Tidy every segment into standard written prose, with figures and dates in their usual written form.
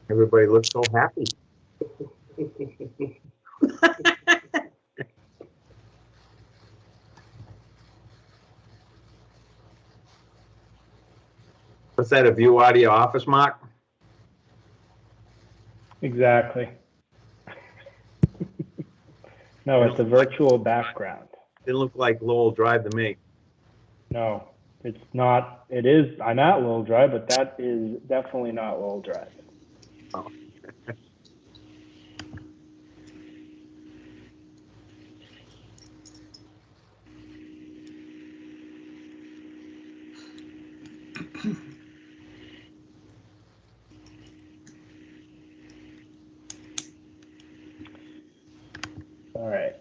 Everybody looks so happy. What's that, a view out of your office, Mark? Exactly. No, it's a virtual background. Didn't look like Lowell Drive to me. No, it's not. It is. I'm at Lowell Drive, but that is definitely not Lowell Drive. Oh. All right.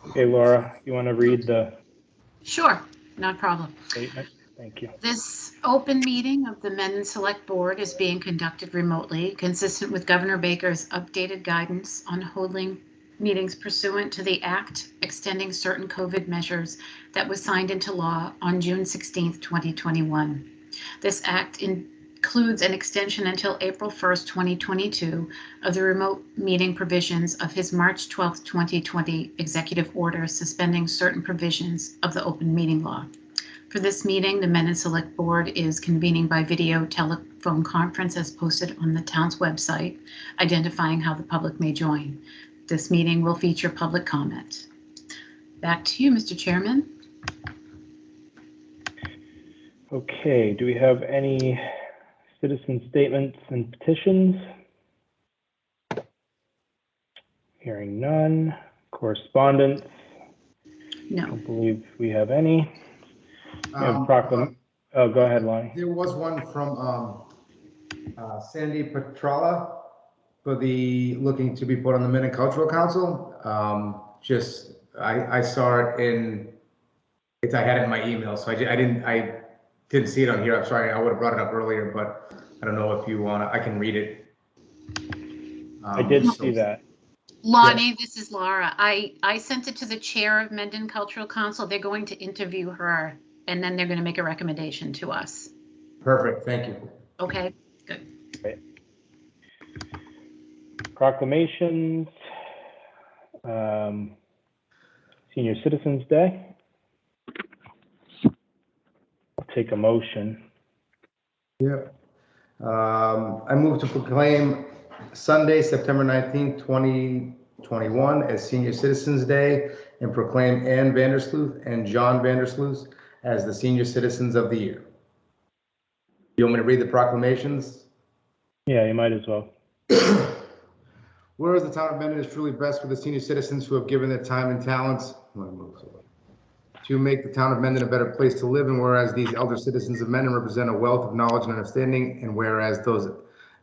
Okay, Laura, you want to read the Sure, no problem. statement? Thank you. This open meeting of the Mendo Select Board is being conducted remotely, consistent with Governor Baker's updated guidance on holding meetings pursuant to the Act extending certain COVID measures that was signed into law on June 16th, 2021. This act includes an extension until April 1st, 2022 of the remote meeting provisions of his March 12th, 2020 executive order suspending certain provisions of the open meeting law. For this meeting, the Mendo Select Board is convening by video telephone conference as posted on the town's website, identifying how the public may join. This meeting will feature public comment. Back to you, Mr. Chairman. Okay, do we have any citizen statements and petitions? Hearing none. Correspondence? No. I don't believe we have any. We have oh, go ahead, Lonnie. There was one from Sandy Petrala for the looking to be put on the Mendo Cultural Council. I saw it I had it in my email, so I didn't see it on here. I'm sorry, I would have brought it up earlier, but I don't know if you want to, I can read it. I did see that. Lonnie, yeah. This is Laura. I sent it to the chair of Mendo Cultural Council. They're going to interview her, and then they're going to make a recommendation to us. Perfect. Thank you. Okay, good. Great. Proclamations. Senior Citizens Day. I'll take a motion. Yeah. I move to proclaim Sunday, September 19th, 2021 as Senior Citizens Day and proclaim Ann Vandersloot and John Vandersloot as the Senior Citizens of the Year. You want me to read the proclamations? Yeah, you might as well. Whereas the town of Mendo is truly blessed with the senior citizens who have given their time and talents to make the town of Mendo a better place to live, and whereas these elder citizens of Mendo represent a wealth of knowledge and understanding, and whereas those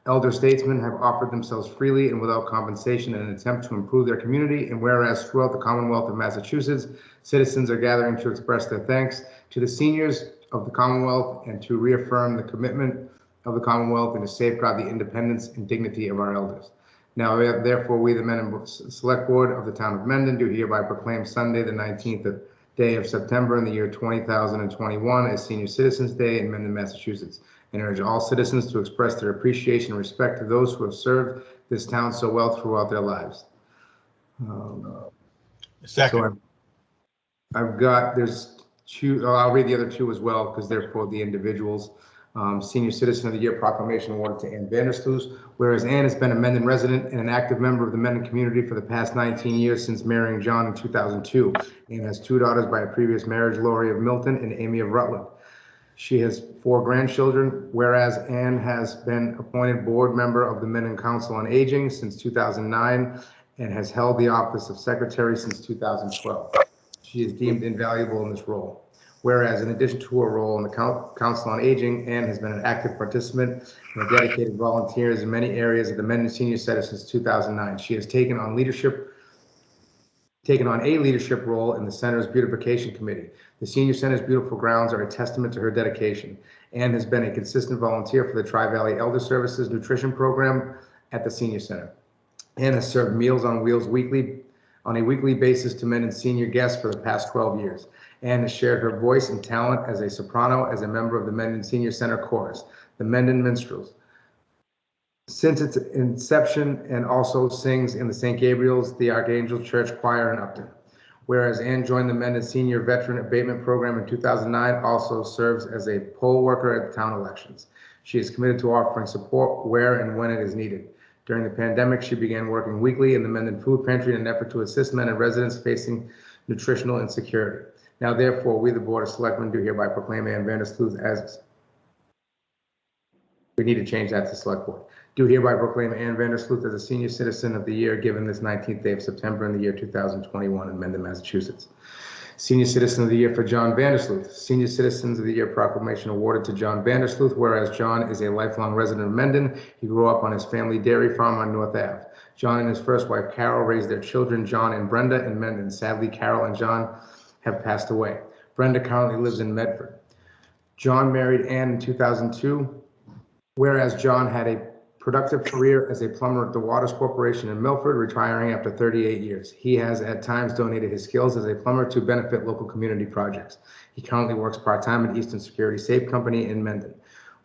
elder statesmen have offered themselves freely and without compensation in an attempt to improve their community, and whereas throughout the Commonwealth of Massachusetts, citizens are gathering to express their thanks to the seniors of the Commonwealth and to reaffirm the commitment of the Commonwealth and to safeguard the independence and dignity of our elders. Now, therefore, we, the Mendo Select Board of the town of Mendo, do hereby proclaim Sunday, the 19th day of September in the year 2021 as Senior Citizens Day in Mendo, Massachusetts, and urge all citizens to express their appreciation and respect to those who have served this town so well throughout their lives. Second. So there's two, I'll read the other two as well because they're for the individuals. Senior Citizen of the Year proclamation awarded to Ann Vandersloot, whereas Ann has been a Mendo resident and an active member of the Mendo community for the past 19 years since marrying John in 2002, and has two daughters by a previous marriage, Lori of Milton and Amy of Rutland. She has 4 grandchildren, whereas Ann has been appointed board member of the Mendo Council on Aging since 2009 and has held the office of secretary since 2012. She is deemed invaluable in this role. Whereas in addition to her role in the Council on Aging, Ann has been an active participant and a dedicated volunteer in many areas of the Mendon Senior Center since 2009. She has taken on a leadership role in the Center's Beautification Committee. The Senior Center's beautiful grounds are a testament to her dedication. Ann has been a consistent volunteer for the Tri-Valley Elder Services Nutrition Program at the Senior Center. Ann has served Meals on Wheels on a weekly basis to Mendon senior guests for the past 12 years. Ann has shared her voice and talent as a soprano as a member of the Mendon Senior Center Chorus, the Mendon Minstrels, since its inception, and also sings in the St. Gabriel's, the Archangel Church Choir in Upton. Whereas Ann joined the Mendon Senior Veteran Abatement Program in 2009, also serves as a poll worker at town elections. She is committed to offering support where and when it is needed. During the pandemic, she began working weekly in the Mendon Food Pantry in an effort to assist Mendon residents facing nutritional insecurity. Now, therefore, we, the Board of Selectmen, do hereby proclaim Ann Vanderson as, we need to change that to Select Board, do hereby proclaim Ann Vanderson as a Senior Citizen of the Year given this 19th day of September in the year 2021 in Mendon, Massachusetts. Senior Citizen of the Year for John Vandersloot. Senior Citizens of the Year proclamation awarded to John Vandersloot, whereas John is a lifelong resident of Mendon. He grew up on his family dairy farm on North Ave. John and his first wife, Carol, raised their children, John and Brenda, in Mendon. Sadly, Carol and John have passed away. Brenda currently lives in Medford. John married Ann in 2002, whereas John had a productive career as a plumber at the Waters Corporation in Milford, retiring after 38 years. He has at times donated his skills as a plumber to benefit local community projects. He currently works part-time at Eastern Security Safe Company in Mendon.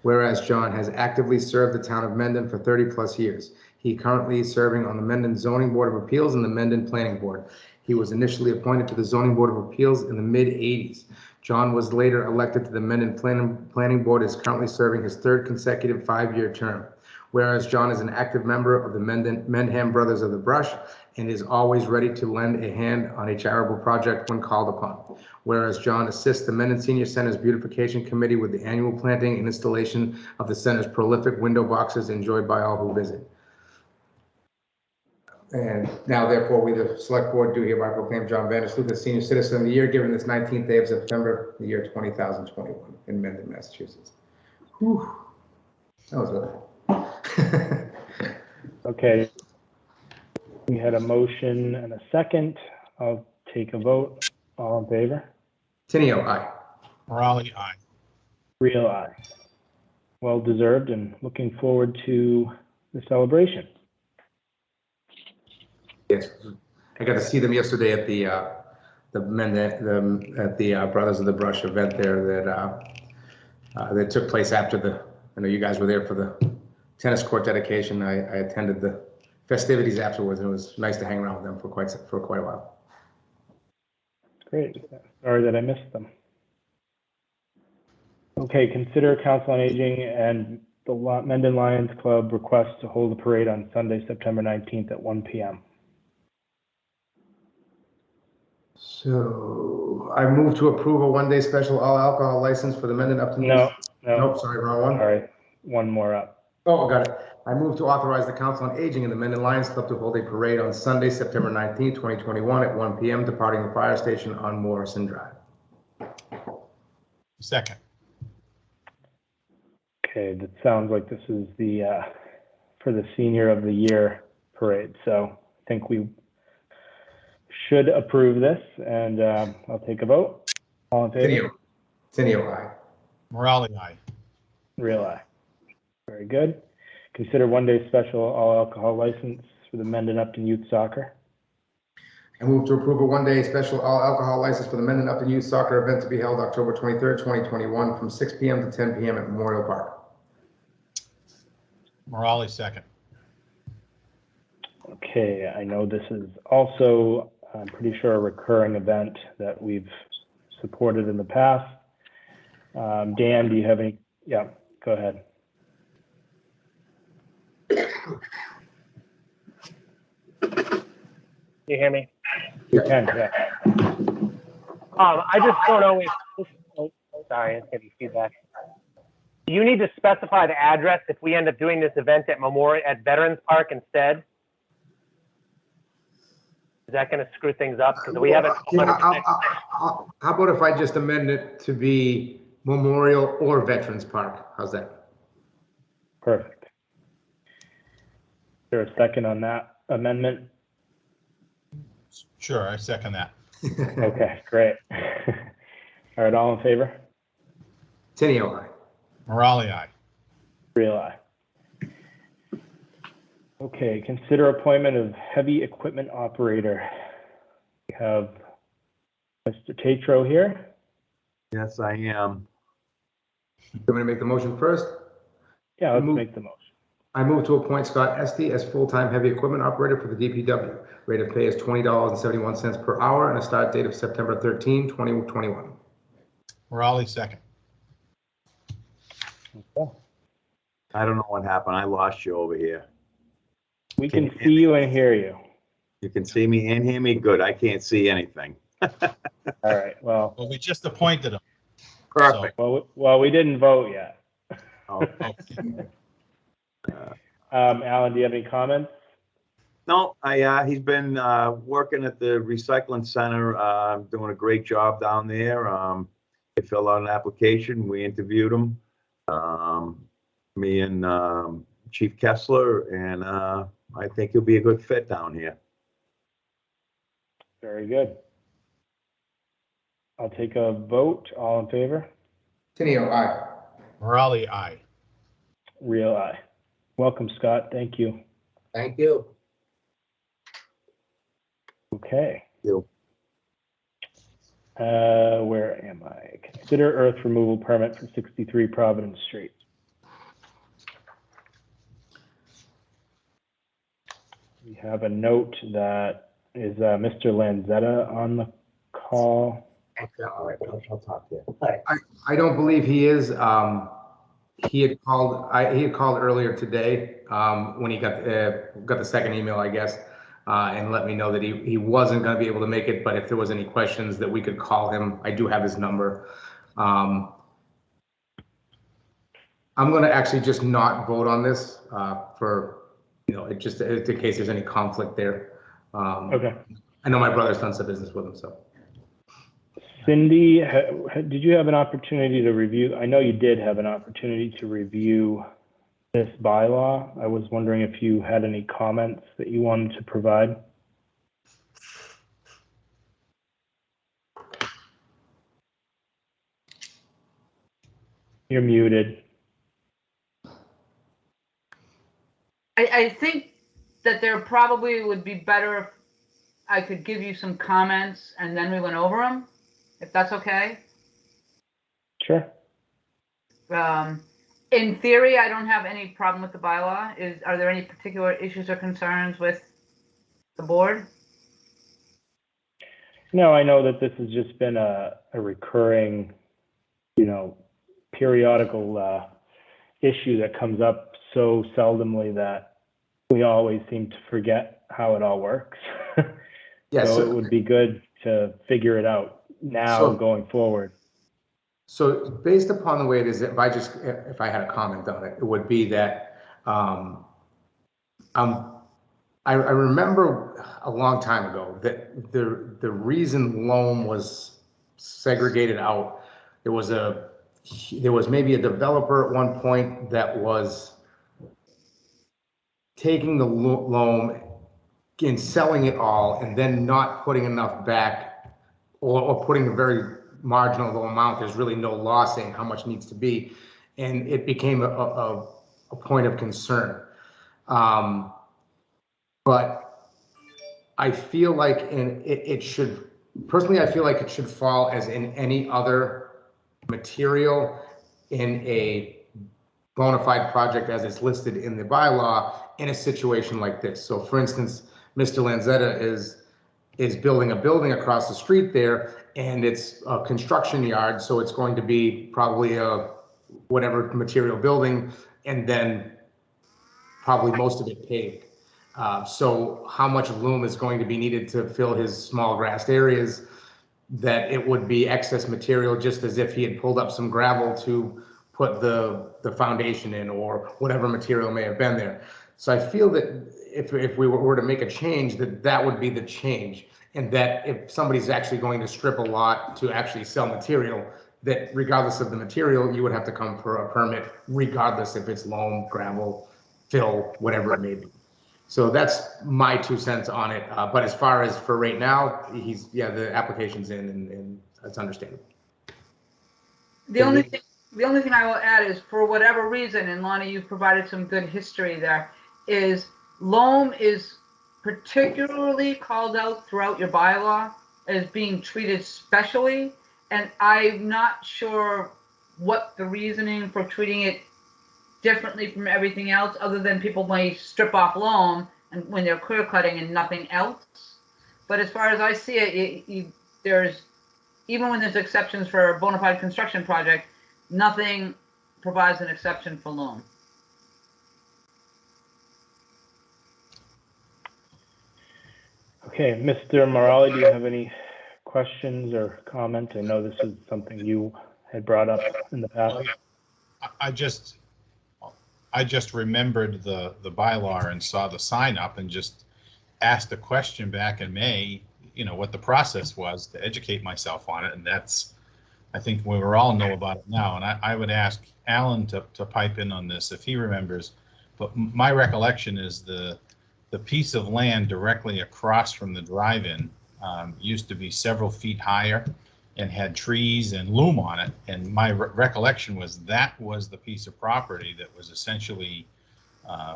Whereas John has actively served the town of Mendon for 30 plus years. He currently is serving on the Mendon Zoning Board of Appeals and the Mendon Planning Board. He was initially appointed to the Zoning Board of Appeals in the mid-'80s. John was later elected to the Mendon Planning Board, is currently serving his third consecutive 5-year term. Whereas John is an active member of the Mendham Brothers of the Brush and is always ready to lend a hand on a charitable project when called upon. Whereas John assists the Mendon Senior Center's Beautification Committee with the annual planting and installation of the center's prolific window boxes enjoyed by all who visit. And now, therefore, we, the Select Board, do hereby proclaim John Vandersloot as Senior Citizen of the Year, given this 19th day of September, the year 2021, in Mendon, Massachusetts. Whew. That was good. Okay. We had a motion and a second. I'll take a vote. All in favor? Tenio, aye. Morale, aye. Real aye. Well deserved, and looking forward to the celebration. Yes, I got to see them yesterday at the Brothers of the Brush event there that took place after the. I know you guys were there for the tennis court dedication. I attended the festivities afterwards, and it was nice to hang around with them for quite a while. Great. Sorry that I missed them. Okay, consider Council on Aging and the Mendon Lions Club request to hold a parade on Sunday, September 19th at 1 p.m. So I move to approve a one-day special all alcohol license for the Mendon Upton. No. Nope, sorry, wrong one. Sorry, one more up. Oh, got it. I move to authorize the Council on Aging and the Mendon Lions Club to hold a parade on Sunday, September 19th, 2021 at 1 p.m. departing the fire station on Morrison Drive. Second. Okay, that sounds like this is the for the Senior of the Year parade. So I think we should approve this, and I'll take a vote. All in favor? Tenio, aye. Morale, aye. Real aye. Very good. Consider one-day special all alcohol license for the Mendon Upton Youth Soccer. I move to approve a one-day special all alcohol license for the Mendon Upton Youth Soccer event to be held October 23rd, 2021 from 6 p.m. to 10 p.m. at Memorial Park. Morale, second. Okay, I know this is also, I'm pretty sure, a recurring event that we've supported in the past. Dan, do you have any? Yeah, go ahead. You hear me? You can, yeah. I just don't know if, sorry, it's getting feedback. Do you need to specify the address if we end up doing this event at Veterans Park instead? Is that going to screw things up? Because we haven't. Yeah, how about if I just amend it to be Memorial or Veterans Park? How's that? Perfect. Is there a second on that amendment? Sure, I second that. Okay, great. All right, all in favor? Tenio, aye. Morale, aye. Real aye. Okay, consider appointment of heavy equipment operator. We have Mr. Tatro here. Yes, I am. You want me to make the motion first? Yeah, let's Move. make the motion. I move to appoint Scott Esty as full-time heavy equipment operator for the DPW. Rate of pay is $20.71 per hour and a start date of September 13, 2021. Morale, second. Okay. I don't know what happened. I lost you over here. We can see you and hear you. You can see me and hear me? Good. I can't see anything. All right, well, Well, we just appointed him. Perfect. well, we didn't vote yet. Oh, Okay. Alan, do you have any comments? no, he's been working at the recycling center, doing a great job down there. He filled out an application. We interviewed him. Me and Chief Kessler, and I think he'll be a good fit down here. Very good. I'll take a vote. All in favor? Tenio, aye. Morale, aye. Real aye. Welcome, Scott. Thank you. Thank you. Okay. You. Where am I? Consider earth removal permit for 63 Providence Street. We have a note that is Mr. Lanzetta on the call. All right, I'll talk to you. I don't believe he is. He had called earlier today when he got the second email, I guess, and let me know that he wasn't going to be able to make it, but if there was any questions that we could call him. I do have his number. I'm going to actually just not vote on this for, just in case there's any conflict there. Okay. I know my brother's done some business with him, so. Cindy, did you have an opportunity to review? I know you did have an opportunity to review this bylaw. I was wondering if you had any comments that you wanted to provide. You're muted. I think that there probably would be better if I could give you some comments and then we went over them, if that's okay. Sure. In theory, I don't have any problem with the bylaw. Are there any particular issues or concerns with the board? No, I know that this has just been a recurring, periodical issue that comes up so seldomly that we always seem to forget how it all works. Yes. So it would be good to figure it out now going forward. So based upon the way it is, if I had a comment on it, it would be that I remember a long time ago that the reason loam was segregated out, there was maybe a developer at one point that was taking the loam and selling it all and then not putting enough back, or putting a very marginal amount. There's really no law saying how much needs to be, and it became a point of concern. But I feel like it should, personally, I feel like it should fall as in any other material in a bona fide project as it's listed in the bylaw in a situation like this. So for instance, Mr. Lanzetta is building a building across the street there, and it's a construction yard, so it's going to be probably a whatever material building, and then probably most of it paved. So how much loom is going to be needed to fill his small grassed areas, that it would be excess material, just as if he had pulled up some gravel to put the foundation in, or whatever material may have been there. So I feel that if we were to make a change, that would be the change. And that if somebody's actually going to strip a lot to actually sell material, that regardless of the material, you would have to come for a permit, regardless if it's loam, gravel, fill, whatever it may be. So that's my 2 cents on it. But as far as for right now, the application's in and that's understandable. The only thing I will add is, for whatever reason, and Lonnie, you've provided some good history there, is loam is particularly called out throughout your bylaw as being treated specially. And I'm not sure what the reasoning for treating it differently from everything else, other than people may strip off loam and when they're clear cutting and nothing else. But as far as I see it, there's, even when there's exceptions for a bona fide construction project, nothing provides an exception for loam. Okay, Mr. Morale, do you have any questions or comments? I know this is something you had brought up in the past. I just remembered the bylaw and saw the sign up and just asked a question back in May, what the process was, to educate myself on it. And that's, I think we all know about it now. And I would ask Alan to pipe in on this if he remembers. But my recollection is the piece of land directly across from the drive-in used to be several feet higher and had trees and loom on it. And my recollection was that was the piece of property that was essentially,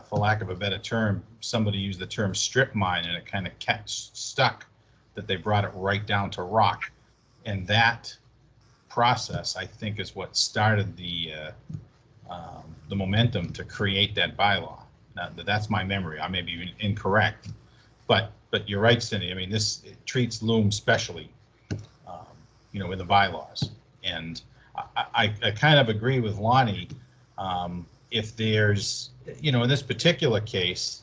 for lack of a better term, somebody used the term strip mine, and it kind of kept stuck, that they brought it right down to rock. And that process, I think, is what started the momentum to create that bylaw. Now, that's my memory. I may be incorrect, but you're right, Cindy. I mean, this treats loom specially, in the bylaws. And I kind of agree with Lonnie. If there's, in this particular case,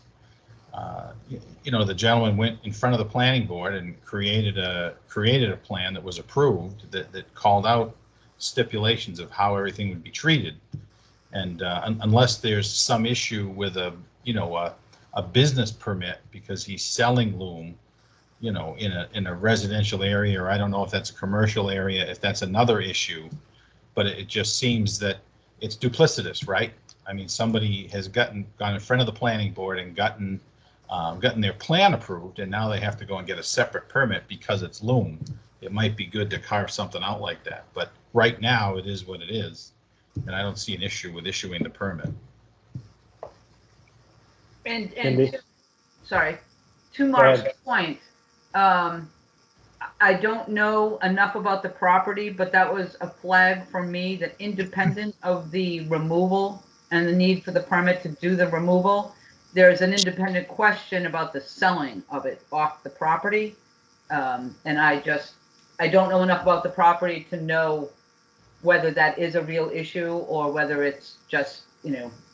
the gentleman went in front of the planning board and created a plan that was approved that called out stipulations of how everything would be treated. And unless there's some issue with a business permit because he's selling loom, in a residential area, or I don't know if that's a commercial area, if that's another issue, but it just seems that it's duplicitous, right? I mean, somebody has gone in front of the planning board and gotten their plan approved, and now they have to go and get a separate permit because it's loom. It might be good to carve something out like that, but right now it is what it is. And I don't see an issue with issuing the permit. Cindy? To Mark's point, I don't know enough about the property, but that was a flag for me that, independent of the removal and the need for the permit to do the removal, there's an independent question about the selling of it off the property. And I don't know enough about the property to know whether that is a real issue or whether it's just,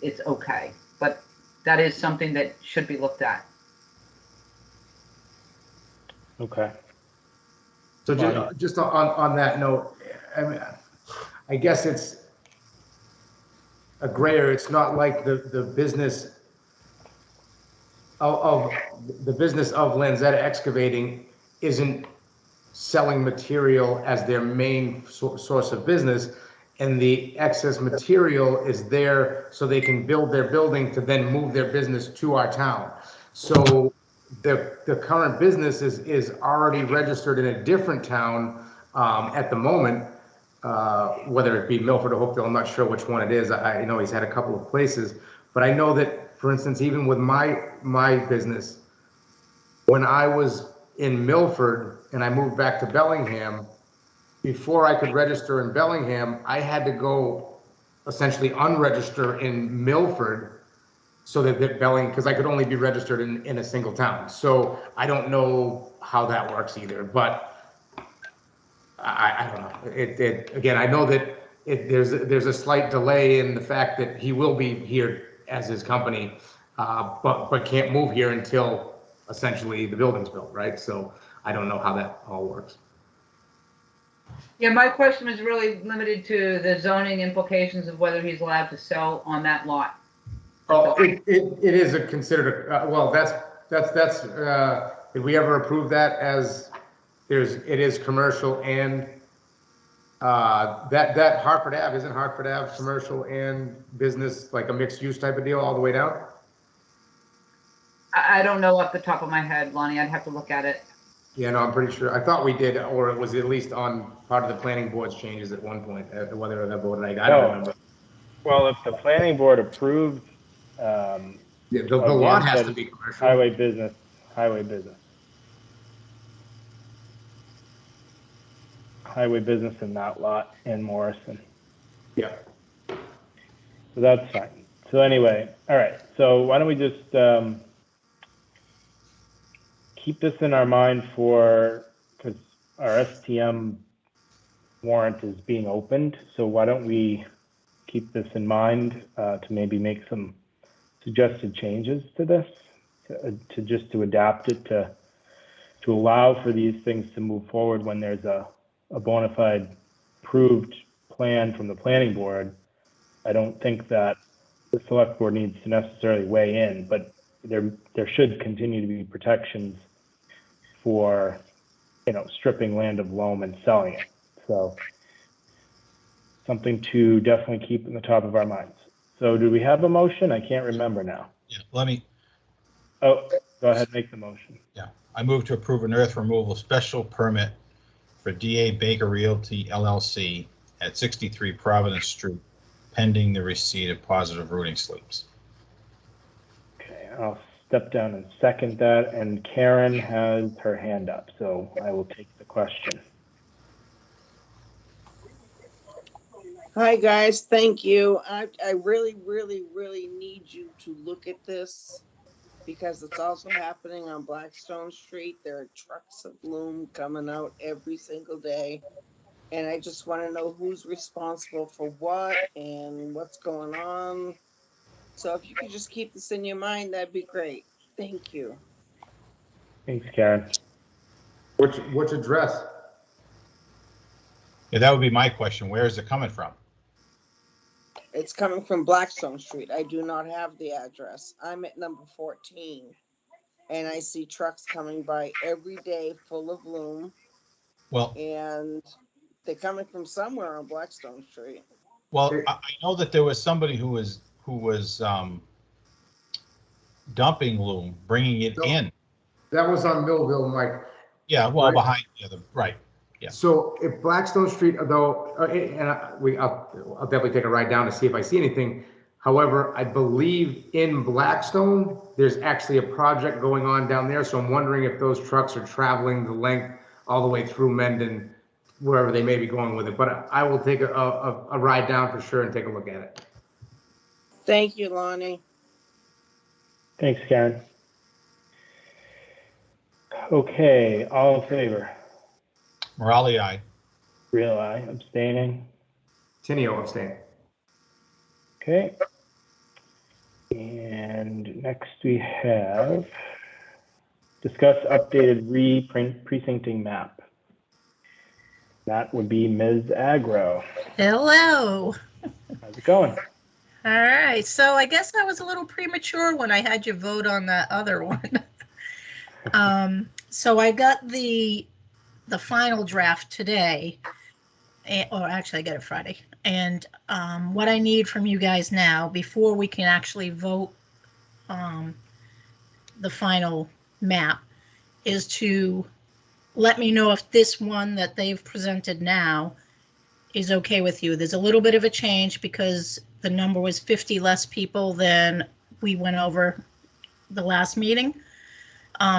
it's okay. But that is something that should be looked at. Okay. So just on that note, I mean, I guess it's a gray area. It's not like the business of Lanzetta Excavating isn't selling material as their main source of business, and the excess material is there so they can build their building to then move their business to our town. So the current business is already registered in a different town at the moment, whether it be Milford or Hopedale. I'm not sure which one it is. I know he's had a couple of places, but I know that, for instance, even with my business, when I was in Milford and I moved back to Bellingham, before I could register in Bellingham, I had to go essentially unregister in Milford so that Bellingham, because I could only be registered in a single town. So I don't know how that works either, but I don't know. Again, I know that there's a slight delay in the fact that he will be here as his company, but can't move here until essentially the building's built, right? So I don't know how that all works. Yeah, my question was really limited to the zoning implications of whether he's allowed to sell on that lot. Oh, it is a considered, well, did we ever approve that as it is commercial and, that Hartford Ave, isn't Hartford Ave commercial and business, like a mixed use type of deal all the way down? I don't know off the top of my head, Lonnie. I'd have to look at it. Yeah, no, I'm pretty sure. I thought we did, or it was at least on part of the planning board's changes at one point, whether that voted, I don't remember. Well, if the planning board approved, Yeah, the lot has to be commercial. highway business, highway business. Highway business in that lot in Morrison. Yeah. So that's fine. So anyway, all right. So why don't we just keep this in our mind because our STM warrant is being opened. So why don't we keep this in mind to maybe make some suggested changes to this, to adapt it to allow for these things to move forward when there's a bona fide approved plan from the planning board. I don't think that the select board needs to necessarily weigh in, but there should continue to be protections for, stripping land of loam and selling it. So something to definitely keep in the top of our minds. So do we have a motion? I can't remember now. Yeah, let me, Oh, go ahead, make the motion. yeah. I move to approve an earth removal special permit for DA Baker Realty LLC at 63 Providence Street, pending the receipt of positive routing slips. Okay, I'll step down and second that. And Karen has her hand up, so I will take the question. Hi, guys. Thank you. I really, really, really need you to look at this because it's also happening on Blackstone Street. There are trucks of loom coming out every single day. And I just want to know who's responsible for what and what's going on. So if you could just keep this in your mind, that'd be great. Thank you. Thanks, Karen. Which address? Yeah, that would be my question. Where is it coming from? It's coming from Blackstone Street. I do not have the address. I'm at number 14. And I see trucks coming by every day full of loom. Well, And they're coming from somewhere on Blackstone Street. well, I know that there was somebody who was dumping loom, bringing it in. That was on Millville, Mike. Yeah, well, Right. behind the other, right. Yeah. So if Blackstone Street, though, I'll definitely take a ride down to see if I see anything. However, I believe in Blackstone, there's actually a project going on down there. So I'm wondering if those trucks are traveling the length all the way through Mendon, wherever they may be going with it. But I will take a ride down for sure and take a look at it. Thank you, Lonnie. Thanks, Karen. Okay, all in favor? Morale, aye. Real aye, abstaining. Tenio abstain. Okay. And next we have discuss updated precincting map. That would be Ms. Agro. Hello. How's it going? All right. So I guess I was a little premature when I had you vote on that other one. So I got the final draft today, or actually I got it Friday. And what I need from you guys now, before we can actually vote the final map, is to let me know if this one that they've presented now is okay with you. There's a little bit of a change because the number was 50 less people than we went over the last meeting.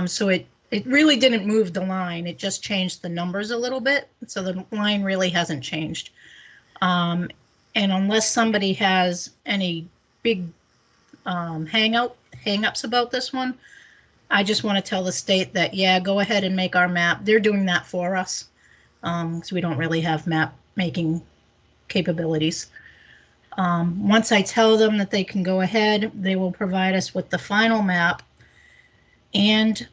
So it really didn't move the line. It just changed the numbers a little bit. So the line really hasn't changed. And unless somebody has any big hang-ups about this one, I just want to tell the state that, yeah, go ahead and make our map. They're doing that for us because we don't really have map making capabilities. Once I tell them that they can go ahead, they will provide us with the final map and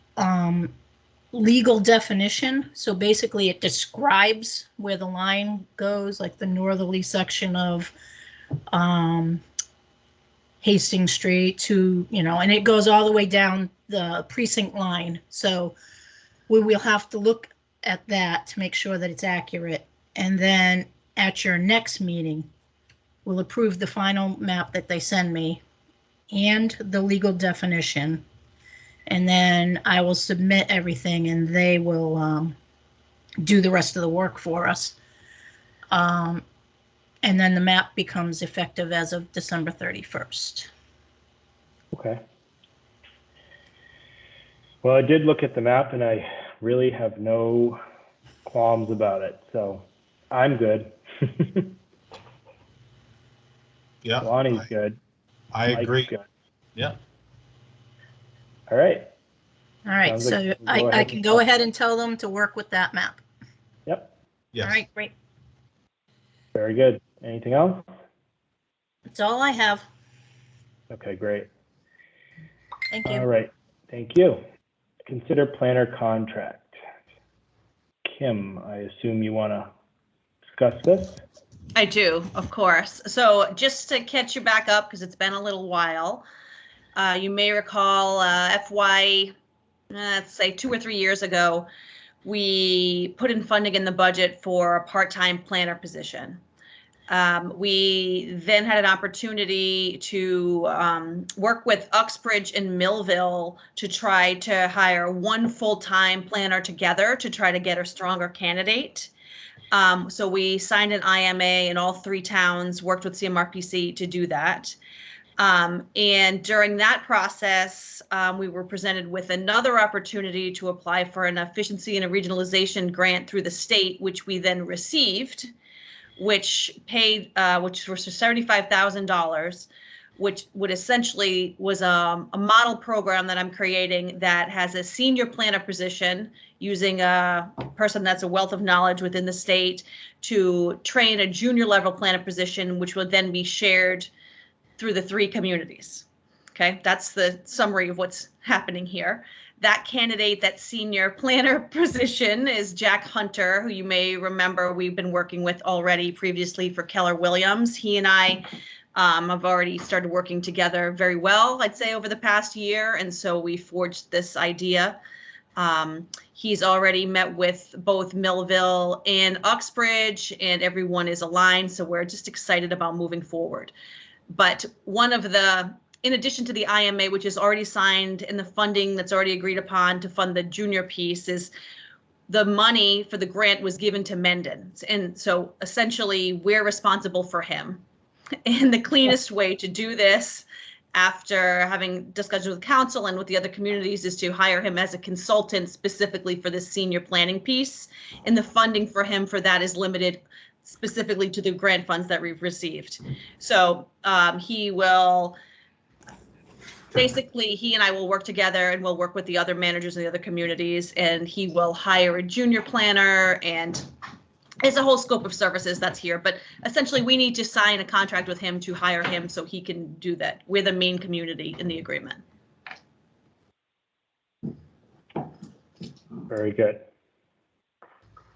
legal definition. So basically it describes where the line goes, like the northerly section of Hastings Street to, and it goes all the way down the precinct line. So we will have to look at that to make sure that it's accurate. And then at your next meeting, we'll approve the final map that they send me and the legal definition. And then I will submit everything and they will do the rest of the work for us. And then the map becomes effective as of December 31st. Okay. Well, I did look at the map and I really have no qualms about it. So I'm good. Yeah. Lonnie's good. I Mike's agree. good. Yeah. All right. All right, Sounds so like I can go ahead and tell them to work with that map. Yep. Yes. All right, great. Very good. Anything else? That's all I have. Okay, great. Thank you. All right. Thank you. Consider planner contract. Kim, I assume you want to discuss this? I do, of course. So just to catch you back up, because it's been a little while, you may recall FY, let's say 2 or 3 years ago, we put in funding in the budget for a part-time planner position. We then had an opportunity to work with Uxbridge and Millville to try to hire one full-time planner together to try to get a stronger candidate. So we signed an IMA in all 3 towns, worked with CMRPC to do that. And during that process, we were presented with another opportunity to apply for an efficiency and a regionalization grant through the state, which we then received, which paid, which was $75,000, which would essentially was a model program that I'm creating that has a senior planner position using a person that's a wealth of knowledge within the state to train a junior level planner position, which would then be shared through the 3 communities. Okay, that's the summary of what's happening here. That candidate, that senior planner position, is Jack Hunter, who you may remember we've been working with already previously for Keller Williams. He and I have already started working together very well, I'd say, over the past year. And so we forged this idea. He's already met with both Millville and Uxbridge, and everyone is aligned. So we're just excited about moving forward. But one of the, in addition to the IMA, which is already signed, and the funding that's already agreed upon to fund the junior piece, is the money for the grant was given to Mendon. And so essentially we're responsible for him. And the cleanest way to do this, after having discussions with council and with the other communities, is to hire him as a consultant specifically for this senior planning piece. And the funding for him for that is limited specifically to the grant funds that we've received. So he will, basically, he and I will work together, and we'll work with the other managers in the other communities, and he will hire a junior planner, and it's a whole scope of services that's here. But essentially we need to sign a contract with him to hire him so he can do that. We're the main community in the agreement. Very good.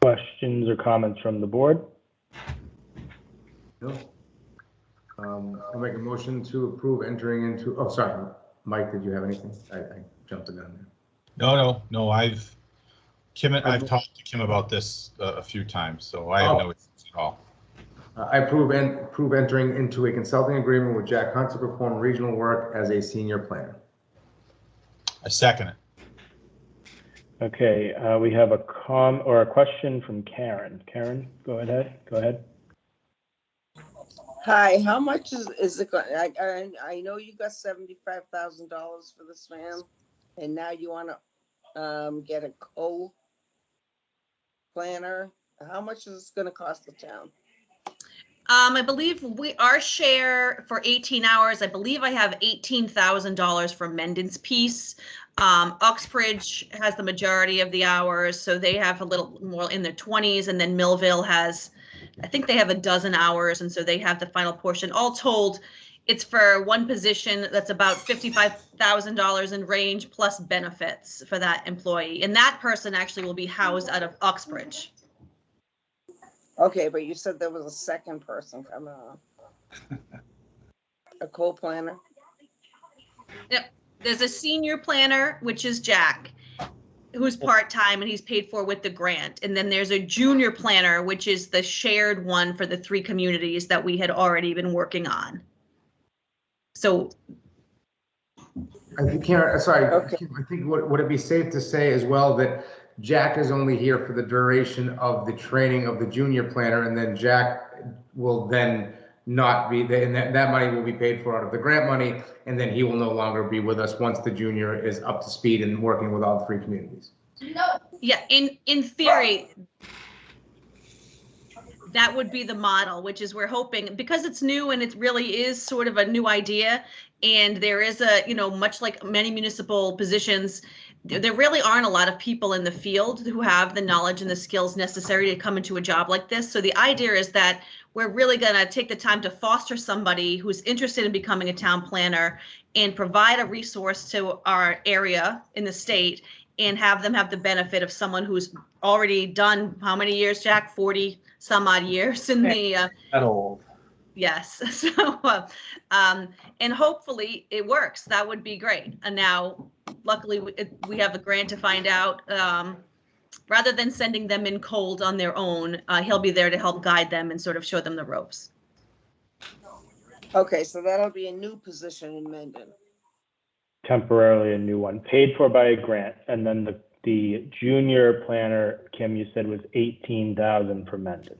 Questions or comments from the board? No. I'll make a motion to approve entering into, oh, sorry, Mike, did you have anything? I jumped the gun there. No, I've talked to Kim about this a few times, so I have no issues at all. I approve entering into a consulting agreement with Jack Hunt to perform regional work as a senior planner. I second it. Okay, we have a question from Karen. Karen, go ahead. Hi, how much is it going? I know you got $75,000 for this man, and now you want to get a co-planner. How much is this going to cost the town? I believe our share for 18 hours, I believe I have $18,000 for Mendon's piece. Uxbridge has the majority of the hours, so they have a little more in their 20s, and then Millville has, I think they have a dozen hours, and so they have the final portion. All told, it's for one position that's about $55,000 in range plus benefits for that employee. And that person actually will be housed out of Uxbridge. Okay, but you said there was a second person coming on. A co-planner? Yep. There's a senior planner, which is Jack, who's part-time and he's paid for with the grant. And then there's a junior planner, which is the shared one for the 3 communities that we had already been working on. So I think, Karen, sorry, Okay. I think would it be safe to say as well that Jack is only here for the duration of the training of the junior planner, and then Jack will then not be there, and that money will be paid for out of the grant money, and then he will no longer be with us once the junior is up to speed and working with all 3 communities. yeah, in theory, that would be the model, which is we're hoping, because it's new and it really is sort of a new idea, and there is a, you know, much like many municipal positions, there really aren't a lot of people in the field who have the knowledge and the skills necessary to come into a job like this. So the idea is that we're really going to take the time to foster somebody who's interested in becoming a town planner and provide a resource to our area in the state and have them have the benefit of someone who's already done, how many years, Jack? 40 some odd years in the, That old. yes. So, and hopefully it works. That would be great. And now, luckily, we have a grant to find out. Rather than sending them in cold on their own, he'll be there to help guide them and sort of show them the ropes. Okay, so that'll be a new position in Mendon. Temporarily a new one, paid for by a grant, and then the junior planner, Kim, you said was 18,000 for Mendon.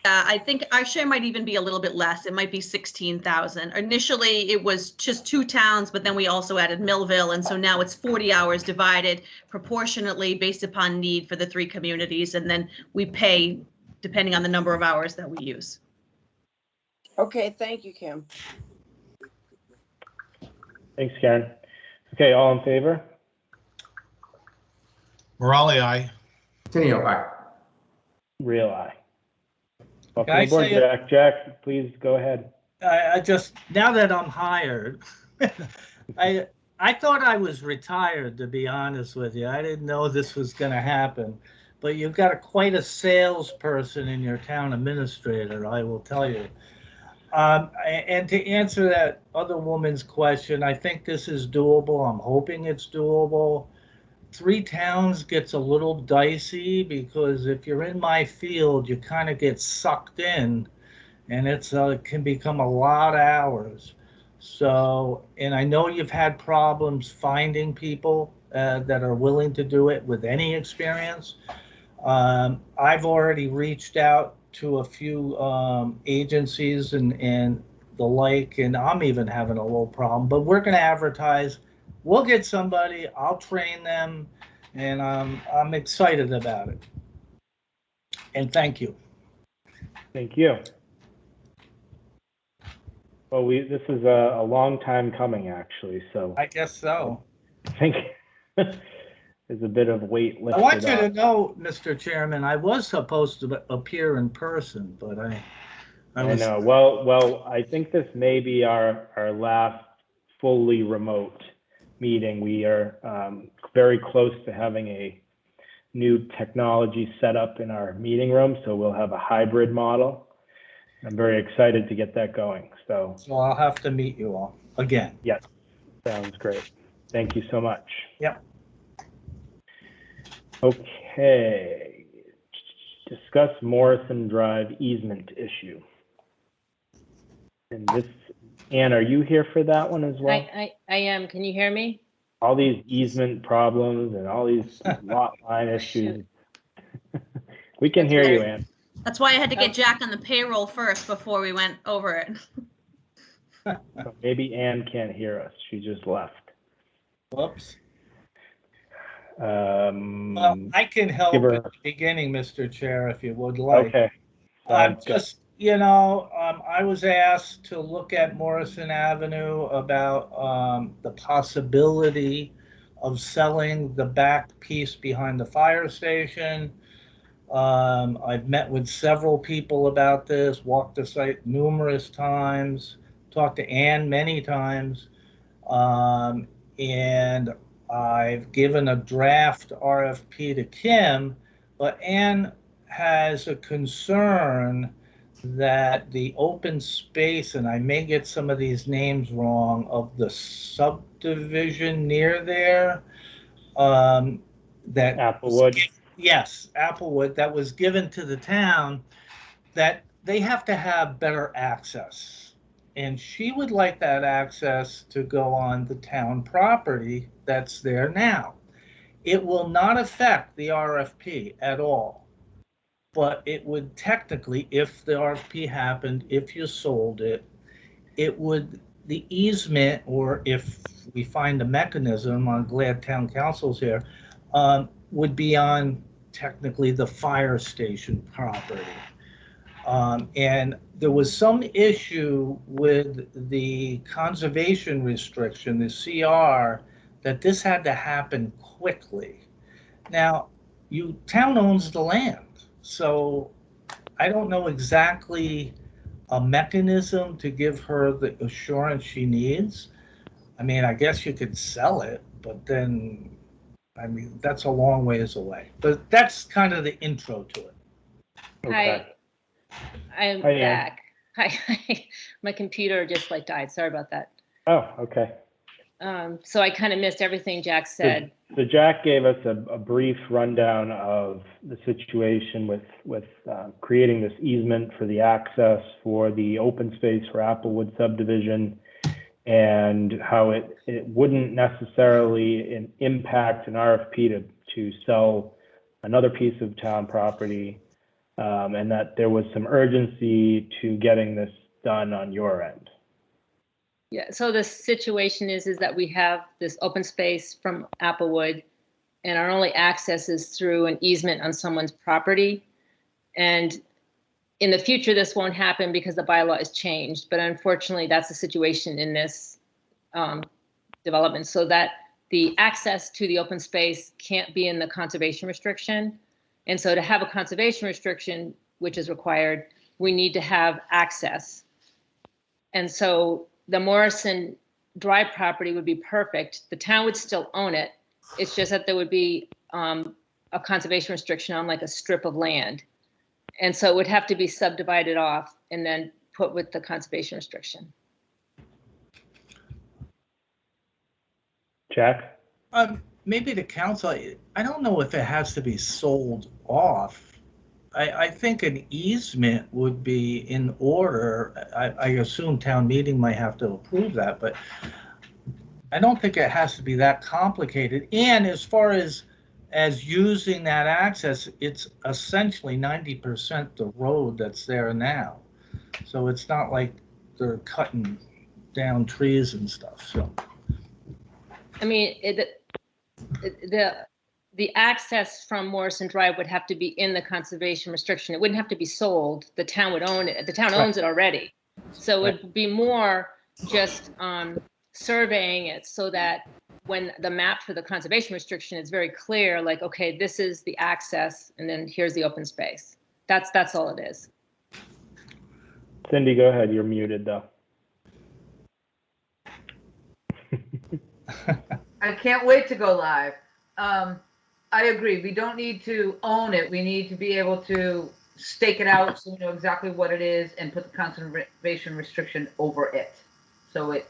I think our share might even be a little bit less. It might be 16,000. Initially, it was just 2 towns, but then we also added Millville, and so now it's 40 hours divided proportionately based upon need for the 3 communities, and then we pay depending on the number of hours that we use. Okay, thank you, Kim. Thanks, Karen. Okay, all in favor? Morale, aye. Tenio, aye. Real aye. Welcome Can I aboard, say it? Jack. Jack, please go ahead. I just, now that I'm hired, I thought I was retired, to be honest with you. I didn't know this was going to happen. But you've got quite a salesperson in your town administrator, I will tell you. And to answer that other woman's question, I think this is doable. I'm hoping it's doable. 3 towns gets a little dicey because if you're in my field, you kind of get sucked in, and it can become a lot of hours. So, and I know you've had problems finding people that are willing to do it with any experience. I've already reached out to a few agencies and the like, and I'm even having a little problem, but we're going to advertise. We'll get somebody, I'll train them, and I'm excited about it. And thank you. Thank you. Well, this is a long time coming, actually, so I guess so. I think there's a bit of weight lifted I want you off. to know, Mr. Chairman, I was supposed to appear in person, but I know. Well, I think this may be our last fully remote meeting. We are very close to having a new technology set up in our meeting room, so we'll have a hybrid model. I'm very excited to get that going. So I'll have to meet you all again. Yes, sounds great. Thank you so much. Yep. Okay. Discuss Morrison Drive easement issue. And this, Ann, are you here for that one as well? I am. Can you hear me? All these easement problems and all these lot line issues. We can hear you, Ann. That's why I had to get Jack on the payroll first before we went over it. So maybe Ann can't hear us. She just left. Whoops. Well, I can help at the beginning, Mr. Chair, if you would like. Okay. Just, you know, I was asked to look at Morrison Avenue about the possibility of selling the back piece behind the fire station. I've met with several people about this, walked the site numerous times, talked to Ann many times, and I've given a draft RFP to Kim, but Ann has a concern that the open space, and I may get some of these names wrong, of the subdivision near there, that Applewood. yes, Applewood, that was given to the town, that they have to have better access. And she would like that access to go on the town property that's there now. It will not affect the RFP at all, but it would technically, if the RFP happened, if you sold it, it would, the easement, or if we find a mechanism, I'm glad town council's here, would be on technically the fire station property. And there was some issue with the conservation restriction, the CR, that this had to happen quickly. Now, town owns the land, so I don't know exactly a mechanism to give her the assurance she needs. I mean, I guess you could sell it, but then, I mean, that's a long ways away. But that's kind of the intro to it. Okay. I'm Hi, Ann. back. Hi. My computer just like died. Sorry about that. Oh, okay. So I kind of missed everything Jack said. So Jack gave us a brief rundown of the situation with creating this easement for the access for the open space for Applewood subdivision, and how it wouldn't necessarily impact an RFP to sell another piece of town property, and that there was some urgency to getting this done on your end. Yeah, so the situation is that we have this open space from Applewood, and our only access is through an easement on someone's property. And in the future, this won't happen because the bylaw is changed, but unfortunately, that's the situation in this development, so that the access to the open space can't be in the conservation restriction. And so to have a conservation restriction, which is required, we need to have access. And so the Morrison Drive property would be perfect. The town would still own it. It's just that there would be a conservation restriction on like a strip of land. And so it would have to be subdivided off and then put with the conservation restriction. Jack? Maybe the council, I don't know if it has to be sold off. I think an easement would be in order. I assume town meeting might have to approve that, but I don't think it has to be that complicated. And as far as using that access, it's essentially 90% the road that's there now. So it's not like they're cutting down trees and stuff, so. I mean, the access from Morrison Drive would have to be in the conservation restriction. It wouldn't have to be sold. The town would own it. The town owns it already. So it would be more just surveying it so that when the map for the conservation restriction is very clear, like, okay, this is the access and then here's the open space. That's all it is. Cindy, go ahead. You're muted though. I can't wait to go live. I agree. We don't need to own it. We need to be able to stake it out so we know exactly what it is and put the conservation restriction over it. So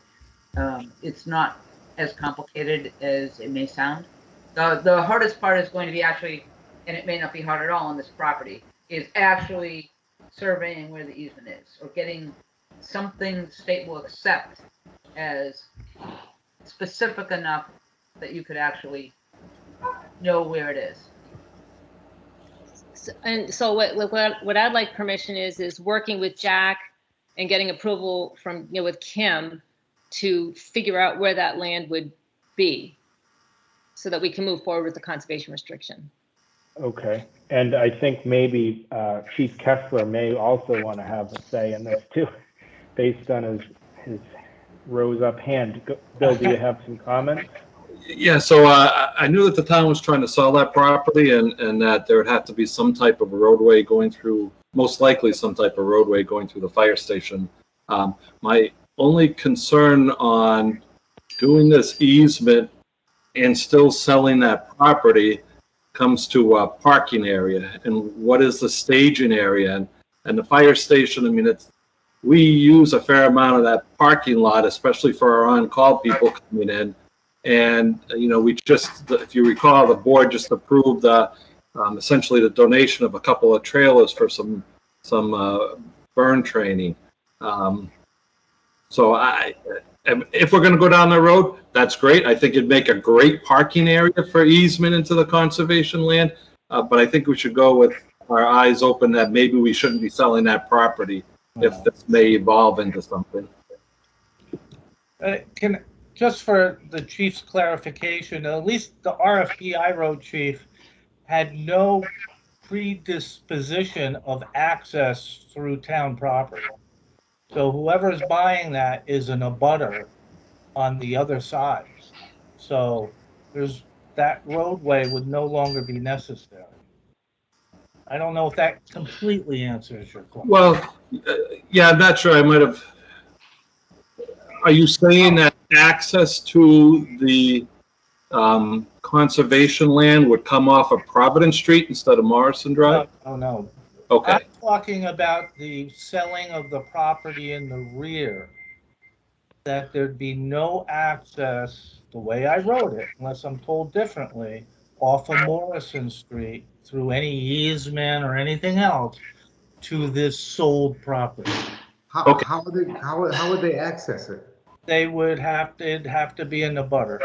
it's not as complicated as it may sound. The hardest part is going to be actually, and it may not be hard at all on this property, is actually surveying where the easement is, or getting something the state will accept as specific enough that you could actually know where it is. So what I'd like permission is working with Jack and getting approval from, with Kim to figure out where that land would be so that we can move forward with the conservation restriction. Okay. And I think maybe Chief Kessler may also want to have a say in this too, based on his rose up hand. Bill, do you have some comments? Yeah, so I knew that the town was trying to sell that property and that there would have to be some type of roadway going through, most likely some type of roadway going through the fire station. My only concern on doing this easement and still selling that property comes to a parking area and what is the staging area. And And the fire station, I mean, we use a fair amount of that parking lot, especially for our on-call people coming in. And, you know, we just, if you recall, the board just approved essentially the donation of a couple of trailers for some burn training. So if we're going to go down the road, that's great. I think it'd make a great parking area for easement into the conservation land. But I think we should go with our eyes open that maybe we shouldn't be selling that property if this may evolve into something. Just for the chief's clarification, at least the RFP I wrote, chief, had no predisposition of access through town property. So whoever's buying that is an abutter on the other side. So that roadway would no longer be necessary. I don't know if that completely answers your question. Well, yeah, I'm not sure. I might have. Are you saying that access to the conservation land would come off of Providence Street instead of Morrison Drive? No. Okay. I'm talking about the selling of the property in the rear, that there'd be no access, the way I wrote it, unless I'm told differently, off of Morrison Street through any easement or anything else to this sold property. How would they access it? They would it'd have to be in the butter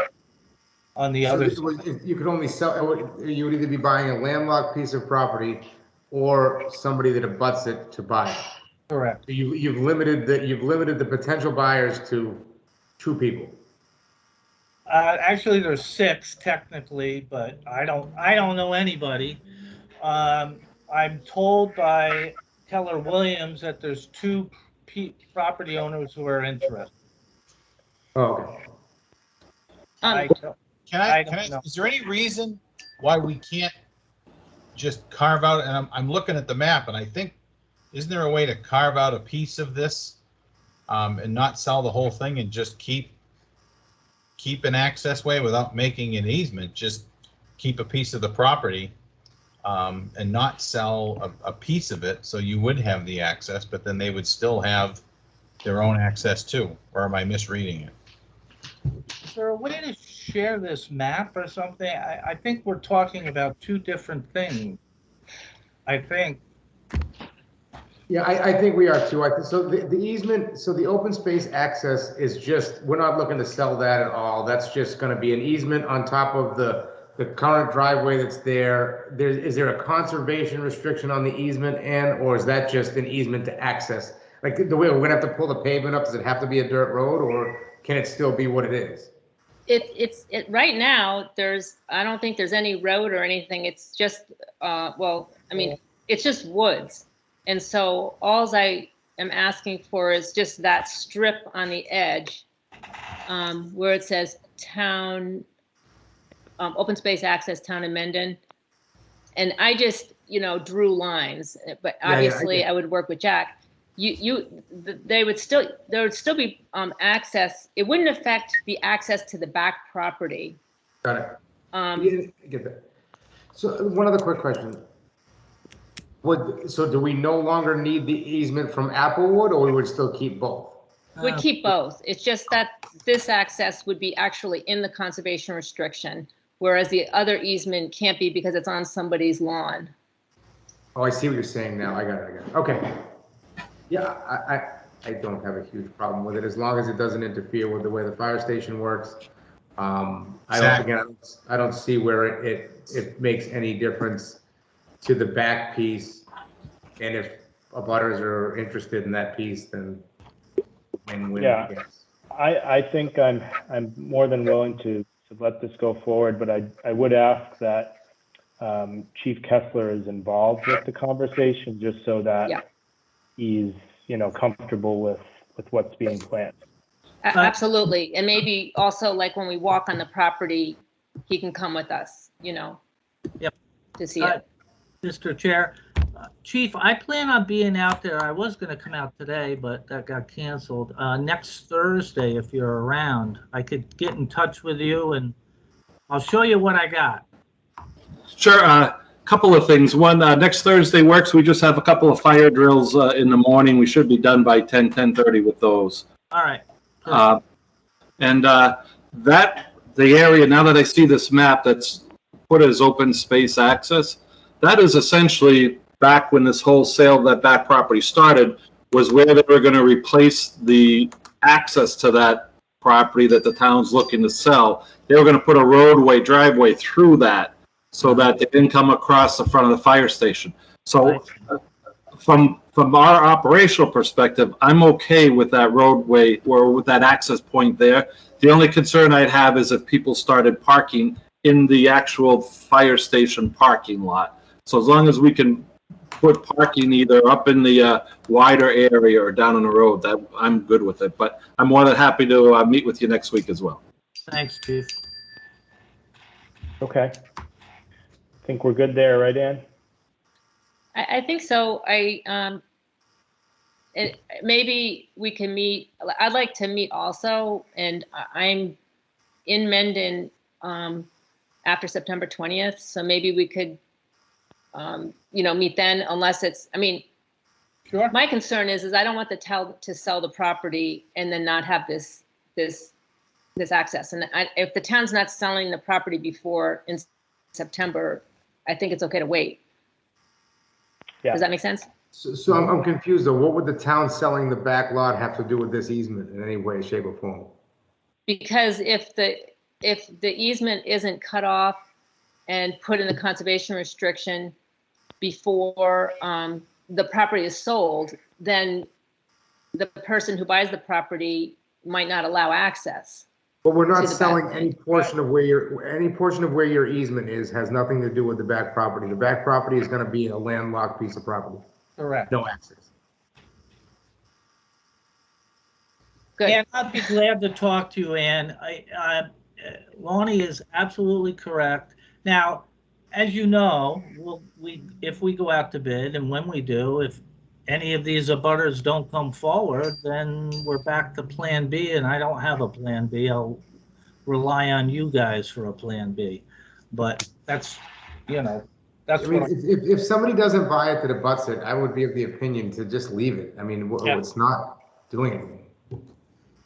on the other side. You could only sell, you would either be buying a landlocked piece of property or somebody that abuts it to buy it. Correct. You've limited the potential buyers to 2 people. Actually, there's 6 technically, but I don't know anybody. I'm told by Keller Williams that there's 2 property owners who are interested. Oh, okay. Is there any reason why we can't just carve out, and I'm looking at the map, and I think, isn't there a way to carve out a piece of this and not sell the whole thing and just keep an access way without making an easement, just keep a piece of the property and not sell a piece of it, so you would have the access, but then they would still have their own access too? Or am I misreading it? Is there a way to share this map or something? I think we're talking about 2 different things. I think. Yeah, I think we are too. So the easement, so the open space access is just, we're not looking to sell that at all. That's just going to be an easement on top of the current driveway that's there. Is there a conservation restriction on the easement or is that just an easement to access? Like the way we're going to have to pull the pavement up, does it have to be a dirt road or can it still be what it is? It's right now, I don't think there's any road or anything. It's just, it's just woods. And so all I am asking for is just that strip on the edge where it says town, open space access, town of Mendon. And I just, drew lines, but obviously I would work with Jack. There would still be access. It wouldn't affect the access to the back property. Got it. Yeah, I get that. So one other quick question. So do we no longer need the easement from Applewood or we would still keep both? Would keep both. It's just that this access would be actually in the conservation restriction, whereas the other easement can't be because it's on somebody's lawn. Oh, I see what you're saying now. I got it. Okay. Yeah, I don't have a huge problem with it as long as it doesn't interfere with the way the fire station works. I don't see where it makes any difference to the back piece. And if abutters are interested in that piece, then win-win. Yeah, I think I'm more than willing to let this go forward, but I would ask that Chief Kessler is involved with the conversation just so that he's comfortable with what's being planned. Absolutely. And maybe also like when we walk on the property, he can come with us, to see it. Mr. Chair, Chief, I plan on being out there. I was going to come out today, but that got canceled. Next Thursday, if you're around, I could get in touch with you and I'll show you what I got. Sure. couple of things. One, next Thursday works. We just have a couple of fire drills in the morning. We should be done by 10:30 with those. All right. And the area, now that I see this map that's put as open space access, that is essentially back when this whole sale of that back property started, was where they were going to replace the access to that property that the town's looking to sell. They were going to put a roadway driveway through that so that they didn't come across the front of the fire station. So from our operational perspective, I'm okay with that roadway or with that access point there. The only concern I'd have is if people started parking in the actual fire station parking lot. So as long as we can put parking either up in the wider area or down on the road, that I'm good with it. But I'm more than happy to meet with you next week as well. Thanks, Chief. Okay. I think we're good there, right, Ann? I think so. Maybe we can meet. I'd like to meet also, and I'm in Mendon after September 20th, so maybe we could, meet then. Unless it's, Sure. My concern is I don't want the town to sell the property and then not have this access. And if the town's not selling the property before in September, I think it's okay to wait. Yeah. Does that make sense? So I'm confused though. What would the town selling the back lot have to do with this easement in any way, shape, or form? Because if the easement isn't cut off and put in the conservation restriction before the property is sold, then the person who buys the property might not allow access. But we're not selling any portion of where your easement is, has nothing to do with the back property. The back property is going to be a landlocked piece of property. Correct. No access. Good. And I'd be glad to talk to you, Ann. Lonnie is absolutely correct. Now, as you know, if we go out to bid, and when we do, if any of these abutters don't come forward, then we're back to Plan B, and I don't have a Plan B. I'll rely on you guys for a Plan B. But that's if somebody doesn't buy it that abuts it, I would be of the opinion to just leave it. It's not doing anything.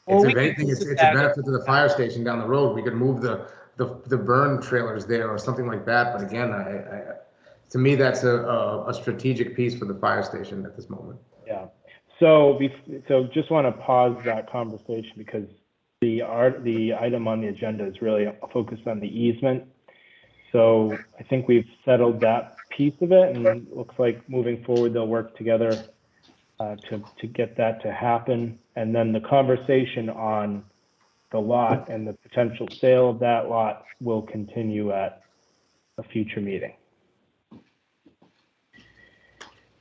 If anything, it's a benefit to the fire station down the road. We could move the burn trailers there or something like that. But again, to me, that's a strategic piece for the fire station at this moment. Yeah. So just want to pause that conversation because the item on the agenda is really focused on the easement. So I think we've settled that piece of it, and it looks like moving forward they'll work together to get that to happen. And then the conversation on the lot and the potential sale of that lot will continue at a future meeting.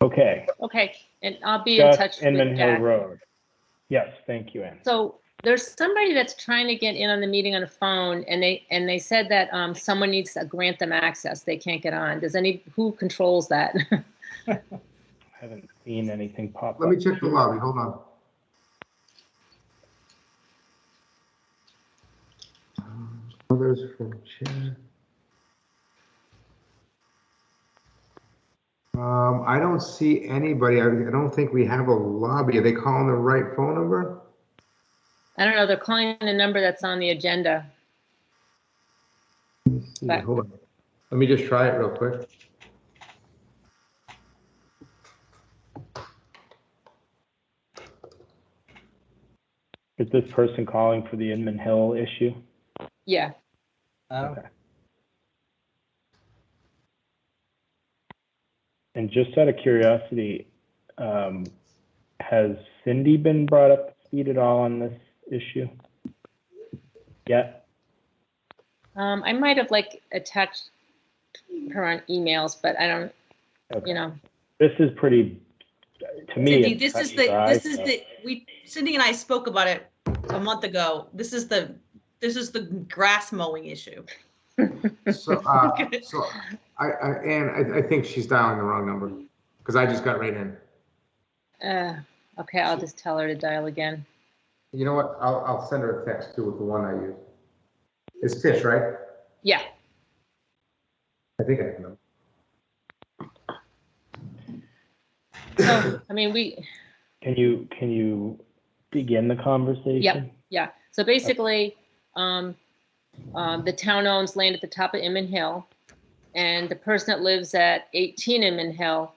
Okay. Okay, and I'll be in touch with Inman Hill Jack. Road. Yes, thank you, Ann. So there's somebody that's trying to get in on the meeting on the phone, and they said that someone needs to grant them access. They can't get on. Who controls that? I haven't seen anything pop up. Let me check the lobby. Hold on. Others from chair. I don't see anybody. I don't think we have a lobby. Are they calling the right phone number? I don't know. They're calling the number that's on the agenda. Let me see. Hold on. Let me just try it real quick. Is this person calling for the Inman Hill issue? Yeah. Okay. And just out of curiosity, has Cindy been brought up to speed at all on this issue yet? I might have attached her on emails, but I don't, Okay. This is pretty, to me. Cindy, Cindy and I spoke about it a month ago. This is the grass mowing issue. So I think she's dialing the wrong number because I just got right in. Okay, I'll just tell her to dial again. You know what? I'll send her a text too with the one I use. It's Tish, right? Yeah. I think I know. So, I mean, Can you begin the conversation? yeah. So basically, the town owns land at the top of Inman Hill, and the person that lives at 18 Inman Hill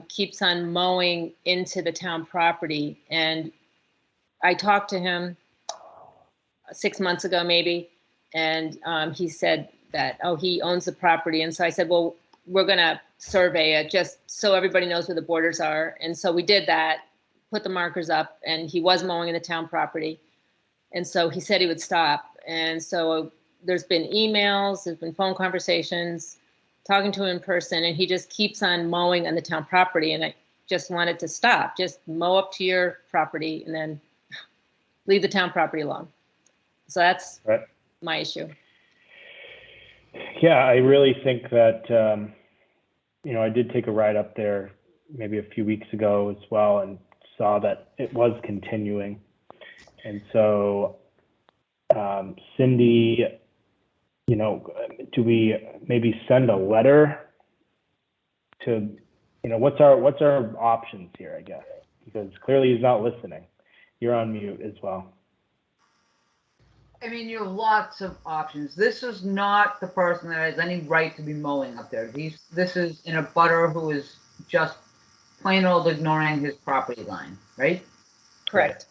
keeps on mowing into the town property. And I talked to him 6 months ago, maybe, and he said that, oh, he owns the property. And so I said, well, we're going to survey it just so everybody knows where the borders are. And so we did that, put the markers up, and he was mowing in the town property. And so he said he would stop. And so there's been emails, there's been phone conversations, talking to him in person, and he just keeps on mowing on the town property. And I just wanted to stop, just mow up to your property and then leave the town property alone. So that's Right. my issue. Yeah, I really think that, I did take a ride up there maybe a few weeks ago as well and saw that it was continuing. And so, Cindy, do we maybe send a letter to, what's our options here, I guess? Because clearly he's not listening. You're on mute as well. I mean, you have lots of options. This is not the person that has any right to be mowing up there. This is in a butter who is just plain old ignoring his property line, right? Correct.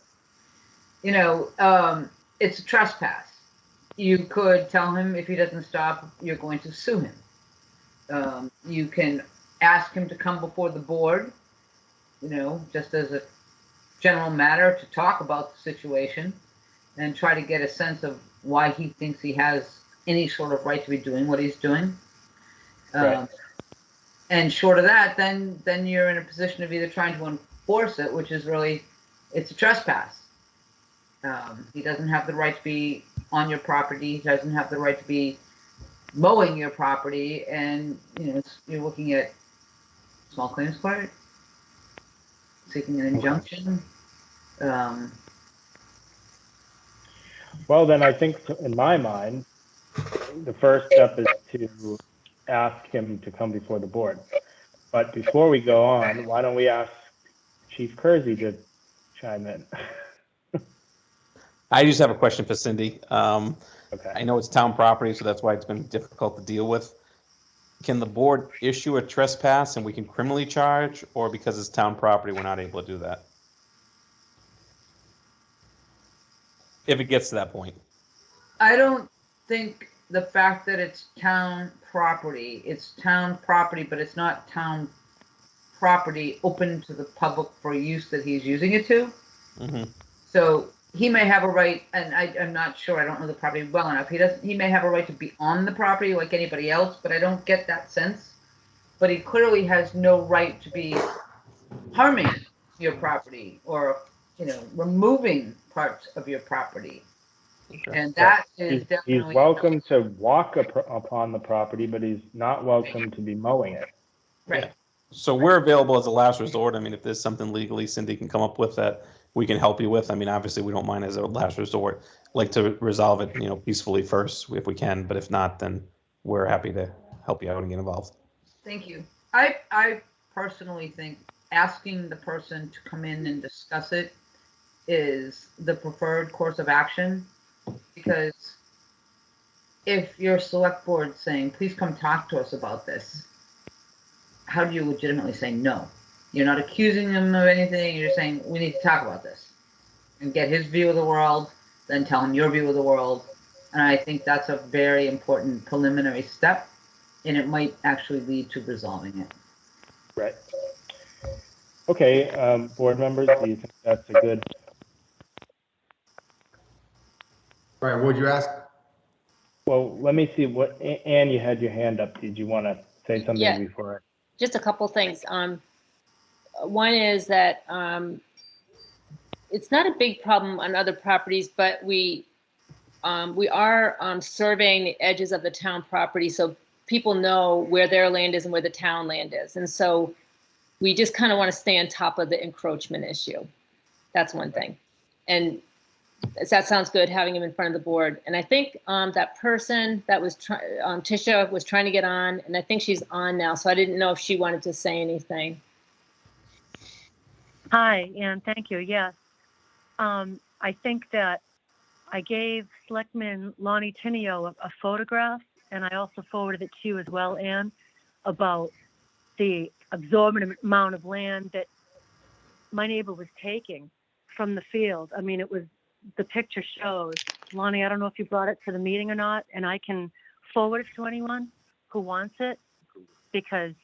It's a trespass. You could tell him if he doesn't stop, you're going to sue him. You can ask him to come before the board, just as a general matter to talk about the situation and try to get a sense of why he thinks he has any sort of right to be doing what he's doing. Right. And short of that, then you're in a position of either trying to enforce it, which is really, it's a trespass. He doesn't have the right to be on your property. He doesn't have the right to be mowing your property. And, you're looking at small claims court, seeking an injunction. Well, then I think in my mind, the first step is to ask him to come before the board. But before we go on, why don't we ask Chief Kersey to chime in? I just have a question for Cindy. Okay. I know it's town property, so that's why it's been difficult to deal with. Can the board issue a trespass and we can criminally charge, or because it's town property, we're not able to do that? If it gets to that point. I don't think the fact that it's town property, but it's not town property open to the public for use that he's using it to. Mm-hmm. So he may have a right, and I'm not sure, I don't know the property well enough. He may have a right to be on the property like anybody else, but I don't get that sense. But he clearly has no right to be harming your property or, removing parts of your property. Okay. And that is definitely. He's welcome to walk upon the property, but he's not welcome to be mowing it. Right. Yeah. So we're available as a last resort. I mean, if there's something legally Cindy can come up with that we can help you with. I mean, obviously we don't mind as a last resort. Like to resolve it, peacefully first if we can. But if not, then we're happy to help you out and get involved. Thank you. I personally think asking the person to come in and discuss it is the preferred course of action, because if your select board saying, please come talk to us about this, how do you legitimately say no? You're not accusing them of anything. You're saying, we need to talk about this and get his view of the world, then tell him your view of the world. And I think that's a very important preliminary step, and it might actually lead to resolving it. Right. Okay, board members, do you think that's a good? All right, what would you ask? Well, let me see what, Anne, you had your hand up. Did you want to say something Yeah. before? Just a couple things. One is that it's not a big problem on other properties, but we are surveying the edges of the town property so people know where their land is and where the town land is. And so we just kind of want to stay on top of the encroachment issue. That's one thing. And that sounds good, having him in front of the board. And I think that person that was Tisha was trying to get on, and I think she's on now. So I didn't know if she wanted to say anything. Hi, and thank you. Yes. I think that I gave Selectman Lonnie Tinio a photograph, and I also forwarded it to you as well, Ann, about the absorbent amount of land that my neighbor was taking from the field. I mean, it was, the picture shows. Lonnie, I don't know if you brought it to the meeting or not, and I can forward it to anyone who wants it, because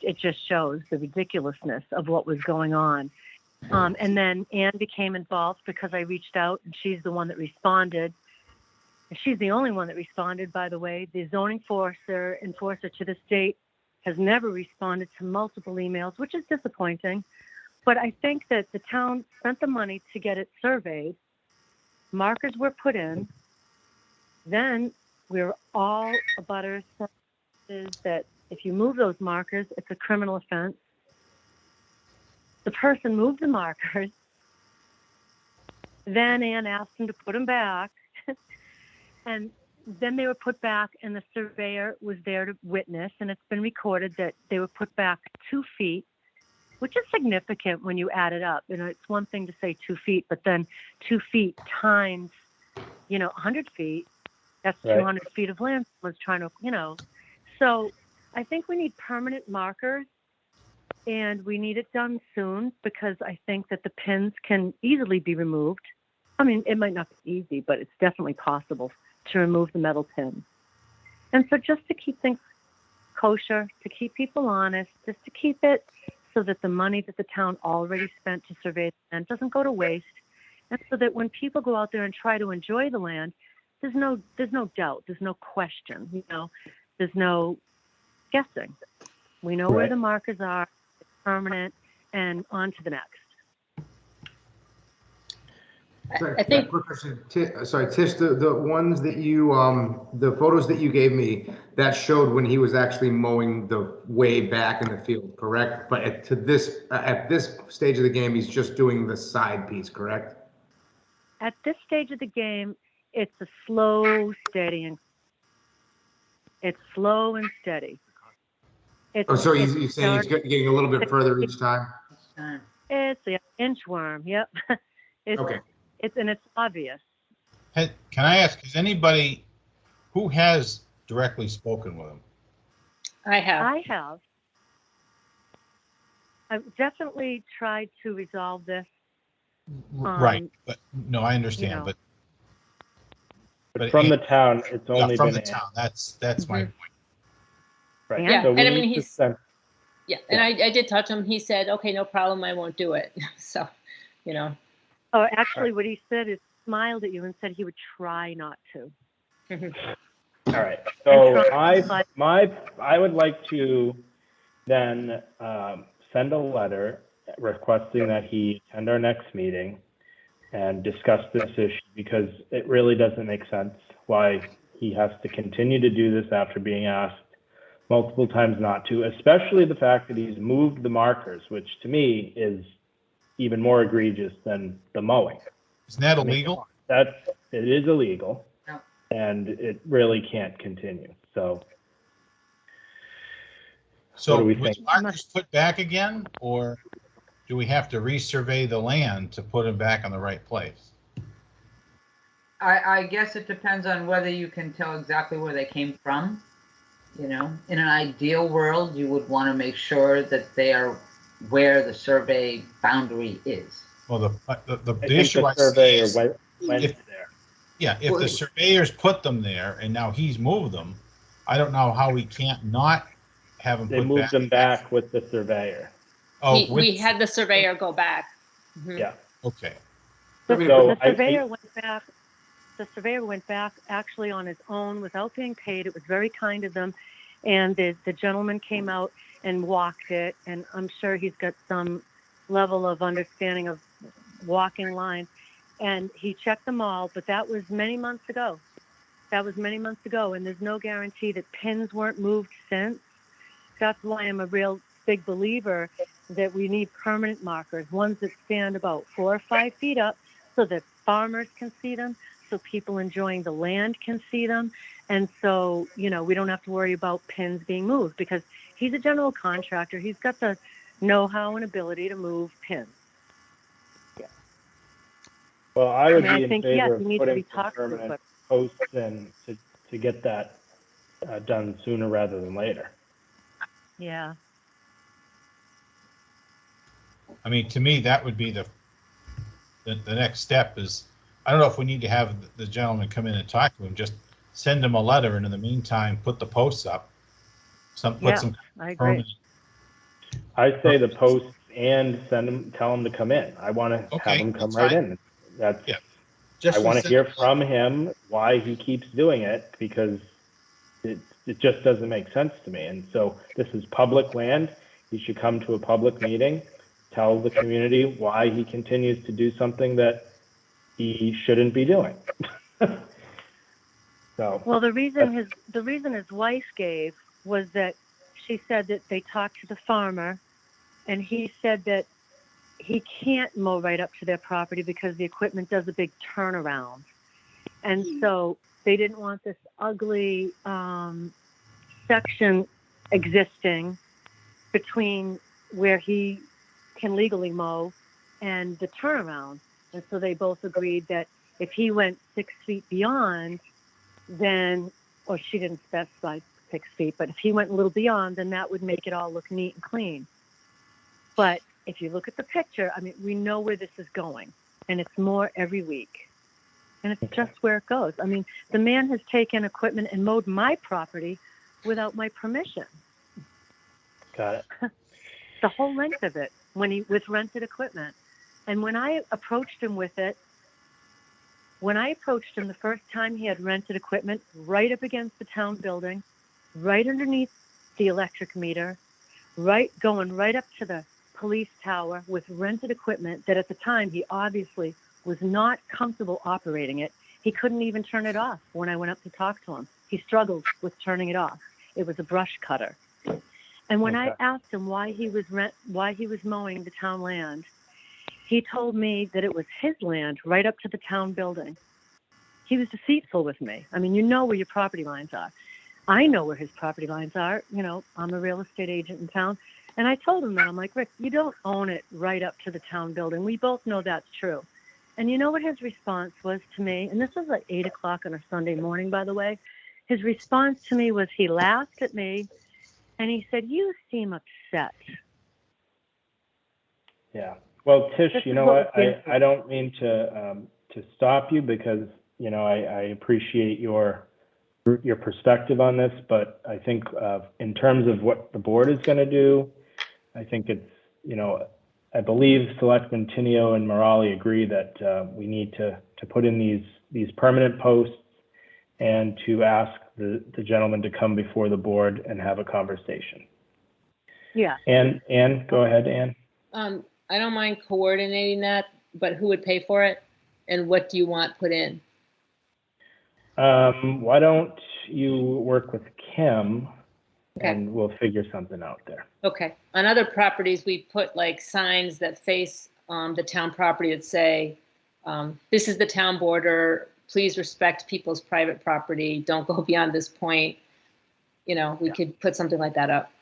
it just shows the ridiculousness of what was going on. And then Ann became involved because I reached out, and she's the one that responded. And she's the only one that responded, by the way. The zoning enforcer to this date has never responded to multiple emails, which is disappointing. But I think that the town spent the money to get it surveyed. Markers were put in. Then we're all abutters that if you move those markers, it's a criminal offense. The person moved the markers. Then Ann asked him to put them back. And then they were put back, and the surveyor was there to witness, and it's been recorded that they were put back 2 feet, which is significant when you add it up. You know, it's one thing to say 2 feet, but then 2 feet times, 100 feet, that's Right. 200 feet of land was trying to, So I think we need permanent markers, and we need it done soon, because I think that the pins can easily be removed. I mean, it might not be easy, but it's definitely possible to remove the metal pins. And so just to keep things kosher, to keep people honest, just to keep it so that the money that the town already spent to survey the land doesn't go to waste, and so that when people go out there and try to enjoy the land, there's no doubt, there's no question, there's no guessing. We know where Right. the markers are, it's permanent, and on to the next. Sorry, I think- quick question. Sorry, Tish, the ones that you, the photos that you gave me, that showed when he was actually mowing the way back in the field, correct? But at this stage of the game, he's just doing the side piece, correct? At this stage of the game, it's a slow, steady, it's slow and steady. Oh, so it's he's saying he's getting a little bit further each time? It's an inchworm. Yep. Okay. It's obvious. Can I ask, has anybody, who has directly spoken with him? I have. I have. I've definitely tried to resolve this. Right, but, no, I understand, but. But from the town, it's only from been the town, that's my point. Right. Yeah, So we and I mean, need to he's- send- Yeah, and I did touch him. He said, okay, no problem, I won't do it. So, Oh, actually, what he said is smiled at you and said he would try not to. All right. So But- I would like to then send a letter requesting that he attend our next meeting and discuss this issue, because it really doesn't make sense why he has to continue to do this after being asked multiple times not to, especially the fact that he's moved the markers, which to me is even more egregious than the mowing. Isn't that illegal? It is illegal, Yeah. and it really can't continue. So So what do we was think? markers put back again, or do we have to resurvey the land to put them back in the right place? I guess it depends on whether you can tell exactly where they came from. In an ideal world, you would want to make sure that they are where the survey boundary is. Well, the I issue think I the see surveyor is, went if- there. yeah, if the surveyors put them there and now he's moved them, I don't know how we can't not have them They put moved back. them back with the surveyor. Oh, we had the surveyor go back. Mhm. Yeah. Okay. The surveyor went back. The surveyor went back actually on his own without being paid. It was very kind of them, and the gentleman came out and walked it. And I'm sure he's got some level of understanding of walking lines. And he checked them all, but that was many months ago. And there's no guarantee that pins weren't moved since. That's why I'm a real big believer that we need permanent markers, ones that stand about 4 or 5 feet up so that farmers can see them, so people enjoying the land can see them. And so, we don't have to worry about pins being moved, because he's a general contractor. He's got the know-how and ability to move pins. Well, I would I mean, be I in think, favor yes, of you need to be putting some talked to, permanent but posts in to get that done sooner rather than later. yeah. I mean, to me, that would be the next step is, I don't know if we need to have the gentleman come in and talk to him, just send him a letter, and in the meantime, put the posts up. Put Yeah, some I agree. permanent. I say the posts and tell him to come in. I want to have Okay, him come that's right fine. in. That's, Yeah. I Just want to send- hear from him why he keeps doing it, because it just doesn't make sense to me. And so this is public land. He should come to a public meeting, tell the community why he continues to do something that he shouldn't be doing. So, Well, the reason his wife gave was that she said that they talked to the farmer, and he said that he can't mow right up to their property because the equipment does a big turnaround, and so they didn't want this ugly section existing between where he can legally mow and the turnaround. And so they both agreed that if he went 6 feet beyond, then, or she didn't specify 6 feet, but if he went a little beyond, then that would make it all look neat and clean. But if you look at the picture, I mean, we know where this is going, and it's more every week. And it's just where it goes. I mean, the man has taken equipment and mowed my property without my permission. got it. The whole length of it, with rented equipment. And when I approached him with it, the first time, he had rented equipment right up against the town building, right underneath the electric meter, going right up to the police tower with rented equipment that at the time he obviously was not comfortable operating it. He couldn't even turn it off when I went up to talk to him. He struggled with turning it off. It was a brush cutter. And when I asked him why he was mowing the town land, he told me that it was his land right up to the town building. He was deceitful with me. I mean, you know where your property lines are. I know where his property lines are. You know, I'm a real estate agent in town. And I told him that. I'm like, Rick, you don't own it right up to the town building. We both know that's true. And you know what his response was to me? And this was like 8 o'clock on a Sunday morning, by the way. His response to me was he laughed at me and he said, "You seem upset." Yeah. Well, Tish, you know what? I don't mean to stop you, because, you know, I appreciate your perspective on this, but I think in terms of what the board is going to do, I think it's, you know, I believe Selectmen Tinio and Morali agree that we need to put in these permanent posts and to ask the gentleman to come before the board and have a conversation. Yeah. Ann, go ahead, Ann. I don't mind coordinating that, but who would pay for it? And what do you want put in? Why don't you work with Kim, Okay. and we'll figure something out there. Okay. On other properties, we put like signs that face the town property that say, this is the town border. Please respect people's private property. Don't go beyond this point. You know, we could put something like that up.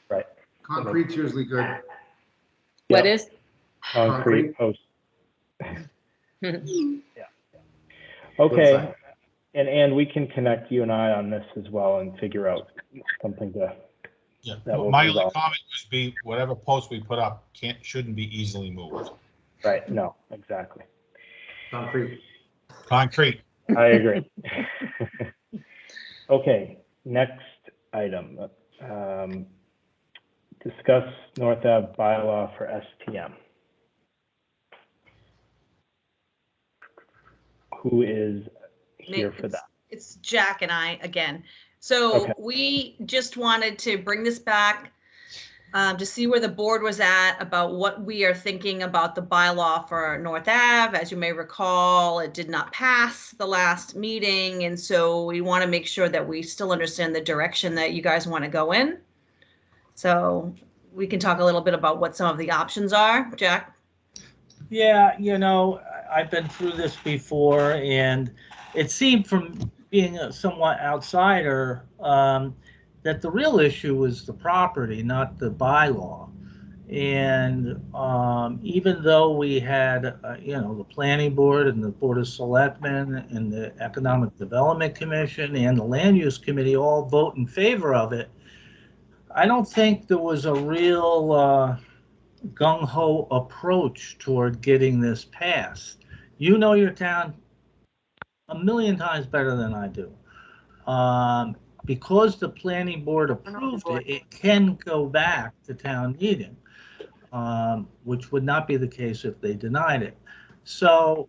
Right. Concrete's usually good. What is? Concrete post. Yeah. Okay. And we can connect you and I on this as well and figure out something to. Yeah. That will My only resolve. comment would be whatever post we put up shouldn't be easily moved. Right. No, exactly. Concrete. Concrete. I agree. Okay. Next item. Discuss North Ave bylaw for STM. Who is here for that? It's Jack and I again. So we just wanted to bring this back to see where the board was at about what we are thinking about the bylaw for North Ave. As you may recall, it did not pass the last meeting. And so we want to make sure that we still understand the direction that you guys want to go in. So we can talk a little bit about what some of the options are. Jack? Yeah, you know, I've been through this before, and it seemed from being a somewhat outsider that the real issue was the property, not the bylaw. And even though we had, the planning board and the board of selectmen and the economic development commission and the land use committee all vote in favor of it, I don't think there was a real gung-ho approach toward getting this passed. You know your town a million times better than I do. Because the planning board approved it, it can go back to town meeting, which would not be the case if they denied it. So,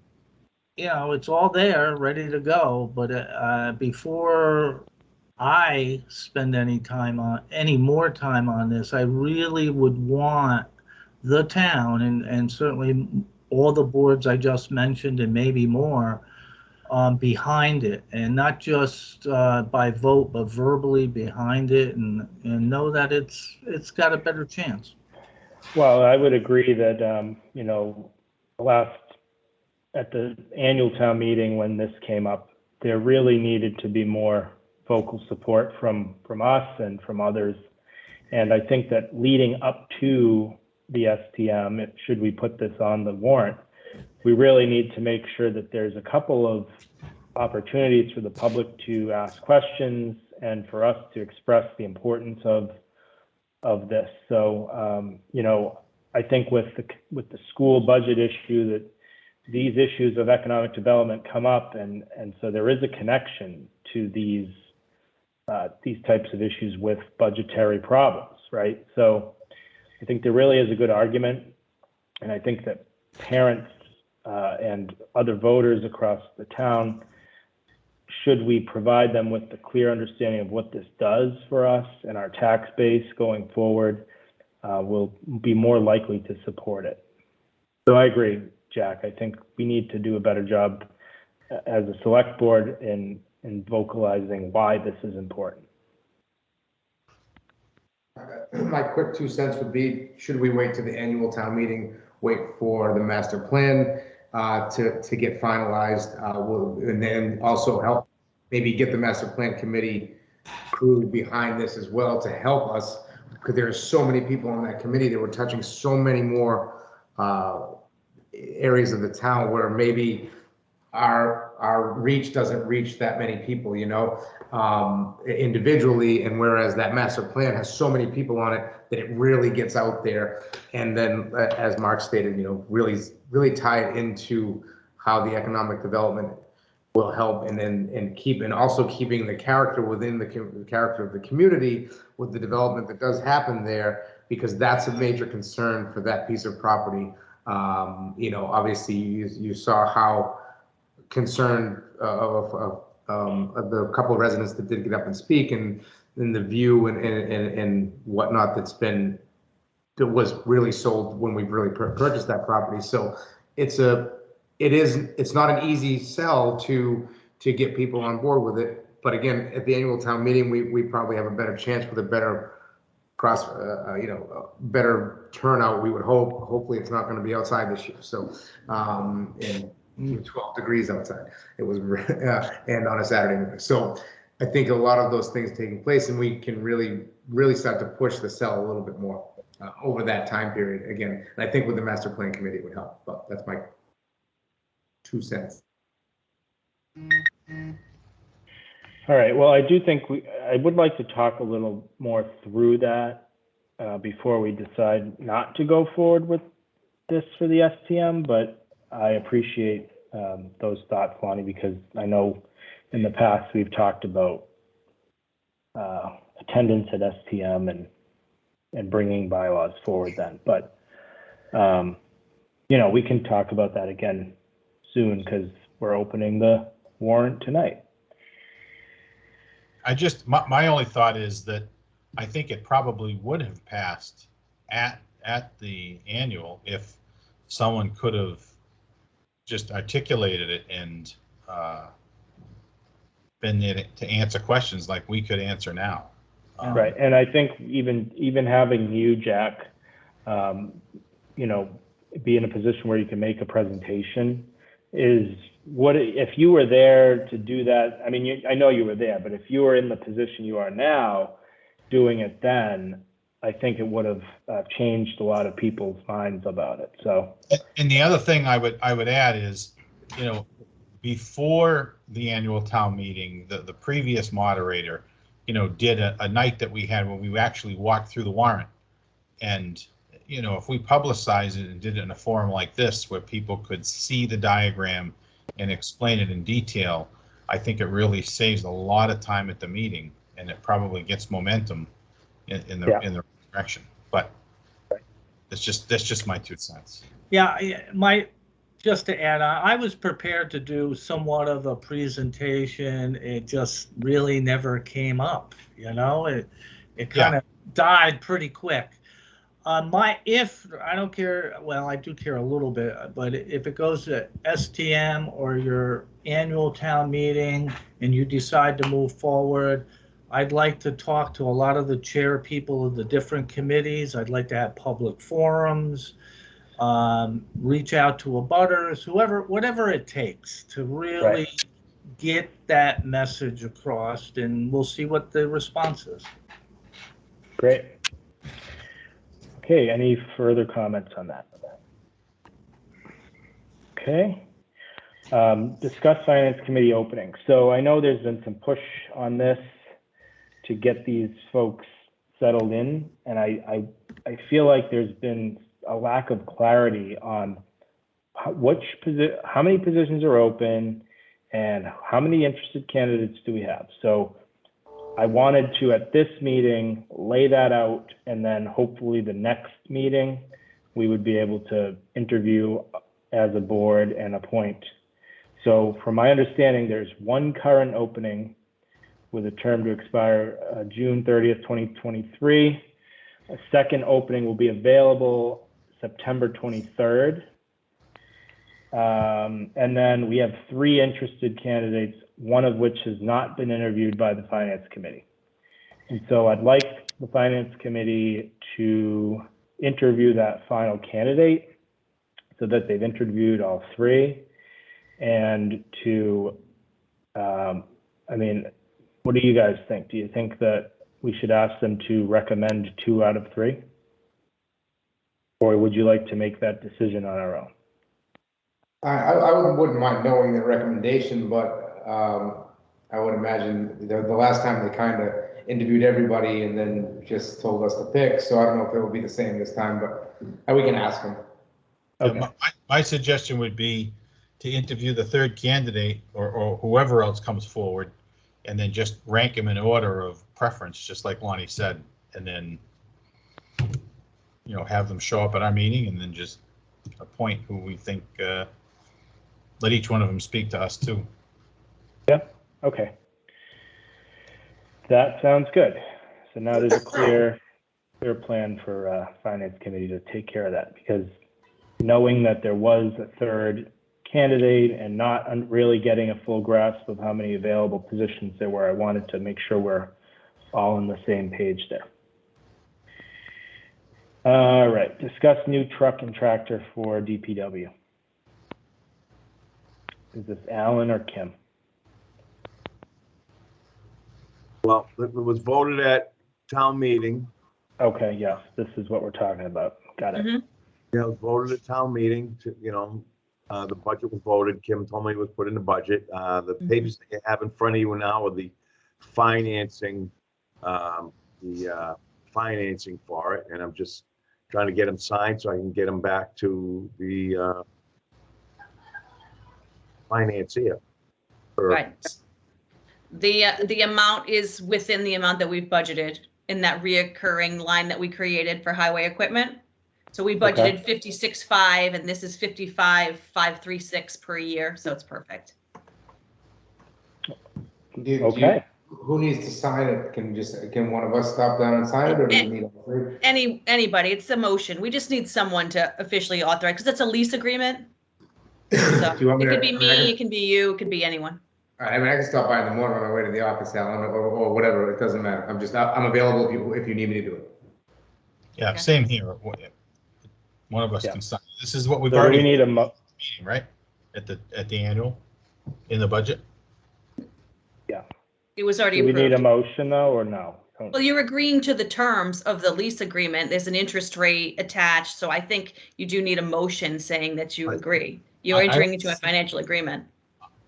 it's all there, ready to go. But before I spend any more time on this, I really would want the town and certainly all the boards I just mentioned and maybe more behind it, and not just by vote, but verbally behind it, and know that it's got a better chance. Well, I would agree that, at the annual town meeting when this came up, there really needed to be more vocal support from us and from others. And I think that leading up to the STM, should we put this on the warrant, we really need to make sure that there's a couple of opportunities for the public to ask questions and for us to express the importance of this. So, I think with the school budget issue, that these issues of economic development come up, and so there is a connection to these types of issues with budgetary problems, right? So I think there really is a good argument, and I think that parents and other voters across the town, should we provide them with the clear understanding of what this does for us and our tax base going forward, will be more likely to support it. So I agree, Jack. I think we need to do a better job as a select board in vocalizing why this is important. My quick 2 cents would be, should we wait to the annual town meeting, wait for the master plan to get finalized, and then also help maybe get the master plan committee crew behind this as well to help us, because there are so many people on that committee that were touching so many more areas of the town where maybe our reach doesn't reach that many people, individually, and whereas that master plan has so many people on it that it really gets out there. And then, as Mark stated, really tie it into how the economic development will help, and also keeping the character within the character of the community with the development that does happen there, because that's a major concern for that piece of property. Obviously you saw how concerned of the couple of residents that did get up and speak, and the view and whatnot that was really sold when we really purchased that property. So it's not an easy sell to get people on board with it. But again, at the annual town meeting, we probably have a better chance with a better better turnout. We would hope. Hopefully, it's not going to be outside this year. So, and 12 degrees outside. It was, and on a Saturday morning. So, I think a lot of those things taking place, and we can really start to push the sell a little bit more over that time period again. And I think with the master plan committee it would help. But that's my 2 cents. All right. Well, I do think I would like to talk a little more through that before we decide not to go forward with this for the STM. But I appreciate those thoughts, Lonnie, because I know in the past we've talked about attendance at STM and bringing bylaws forward then. But we can talk about that again soon, because we're opening the warrant tonight. My only thought is that I think it probably would have passed at the annual if someone could have just articulated it and been in it to answer questions like we could answer now. Right, and I think even having you, Jack, be in a position where you can make a presentation is what if you were there to do that. I mean, I know you were there, but if you were in the position you are now doing it then, I think it would have changed a lot of people's minds about it. So, And the other thing I would add is, before the annual town meeting, the previous moderator, did a night that we had where we actually walked through the warrant. And, if we publicize it and did it in a forum like this where people could see the diagram and explain it in detail, I think it really saves a lot of time at the meeting, and it probably gets momentum in the direction. But that's just my 2 cents. Yeah, just to add on, I was prepared to do somewhat of a presentation. It just really never came up, it kind of died pretty quick. If I don't care, well, I do care a little bit, but if it goes to STM or your annual town meeting and you decide to move forward, I'd like to talk to a lot of the chair people of the different committees. I'd like to have public forums, reach out to abutters, whatever it takes to really get that message across, and we'll see what the response is. Great. Okay, any further comments on that? Okay. Discuss finance committee opening. So I know there's been some push on this to get these folks settled in, and I feel like there's been a lack of clarity on how many positions are open and how many interested candidates do we have. So I wanted to, at this meeting, lay that out, and then hopefully the next meeting, we would be able to interview as a board and appoint. So from my understanding, there's one current opening with a term to expire June 30th, 2023. A second opening will be available September 23rd. And then we have 3 interested candidates, one of which has not been interviewed by the finance committee. And so I'd like the finance committee to interview that final candidate so that they've interviewed all 3, and to, what do you guys think? Do you think that we should ask them to recommend 2 out of 3? Or would you like to make that decision on our own? I wouldn't mind knowing the recommendation, but I would imagine the last time they kind of interviewed everybody and then just told us to pick. So I don't know if it will be the same this time, but we can ask them. Okay. My suggestion would be to interview the 3rd candidate or whoever else comes forward, and then just rank them in order of preference, just like Lonnie said, and then have them show up at our meeting, and then just appoint who we think. Let each one of them speak to us too. Yeah. Okay. That sounds good. So now there's a clear plan for finance committee to take care of that, because knowing that there was a 3rd candidate and not really getting a full grasp of how many available positions there were, I wanted to make sure we're all on the same page there. All right, discuss new truck and tractor for DPW. Is this Alan or Kim? Well, it was voted at town meeting. Okay, yes, this is what we're talking about. Got it. Mm-hmm. Yeah, it was voted at town meeting to, the budget was voted. Kim told me it was put in the budget. The papers that you have in front of you now are the financing, financing for it. And I'm just trying to get them signed so I can get them back to the financier. Right. The amount is within the amount that we've budgeted in that reoccurring line that we created for highway equipment. So we budgeted 56.5, and this is 55,536 per year, so it's perfect. Okay. Who needs to sign it? Can one of us stop down and sign it, or do we need all 3? Anybody, it's a motion. We just need someone to officially authorize, because it's a lease agreement. So it could be me, it can be you, it could be anyone. All right, I can stop by in the morning on my way to the office, Alan, or whatever. It doesn't matter. I'm available if you need me to do it. Yeah, same here. One of us can sign. This is what we've So already we need a meeting, right? At the annual, in the budget. Yeah. It was already Do we approved. need a motion though, or no? Well, you're agreeing to the terms of the lease agreement. There's an interest rate attached, so I think you do need a motion saying that you agree. You're entering into a financial agreement.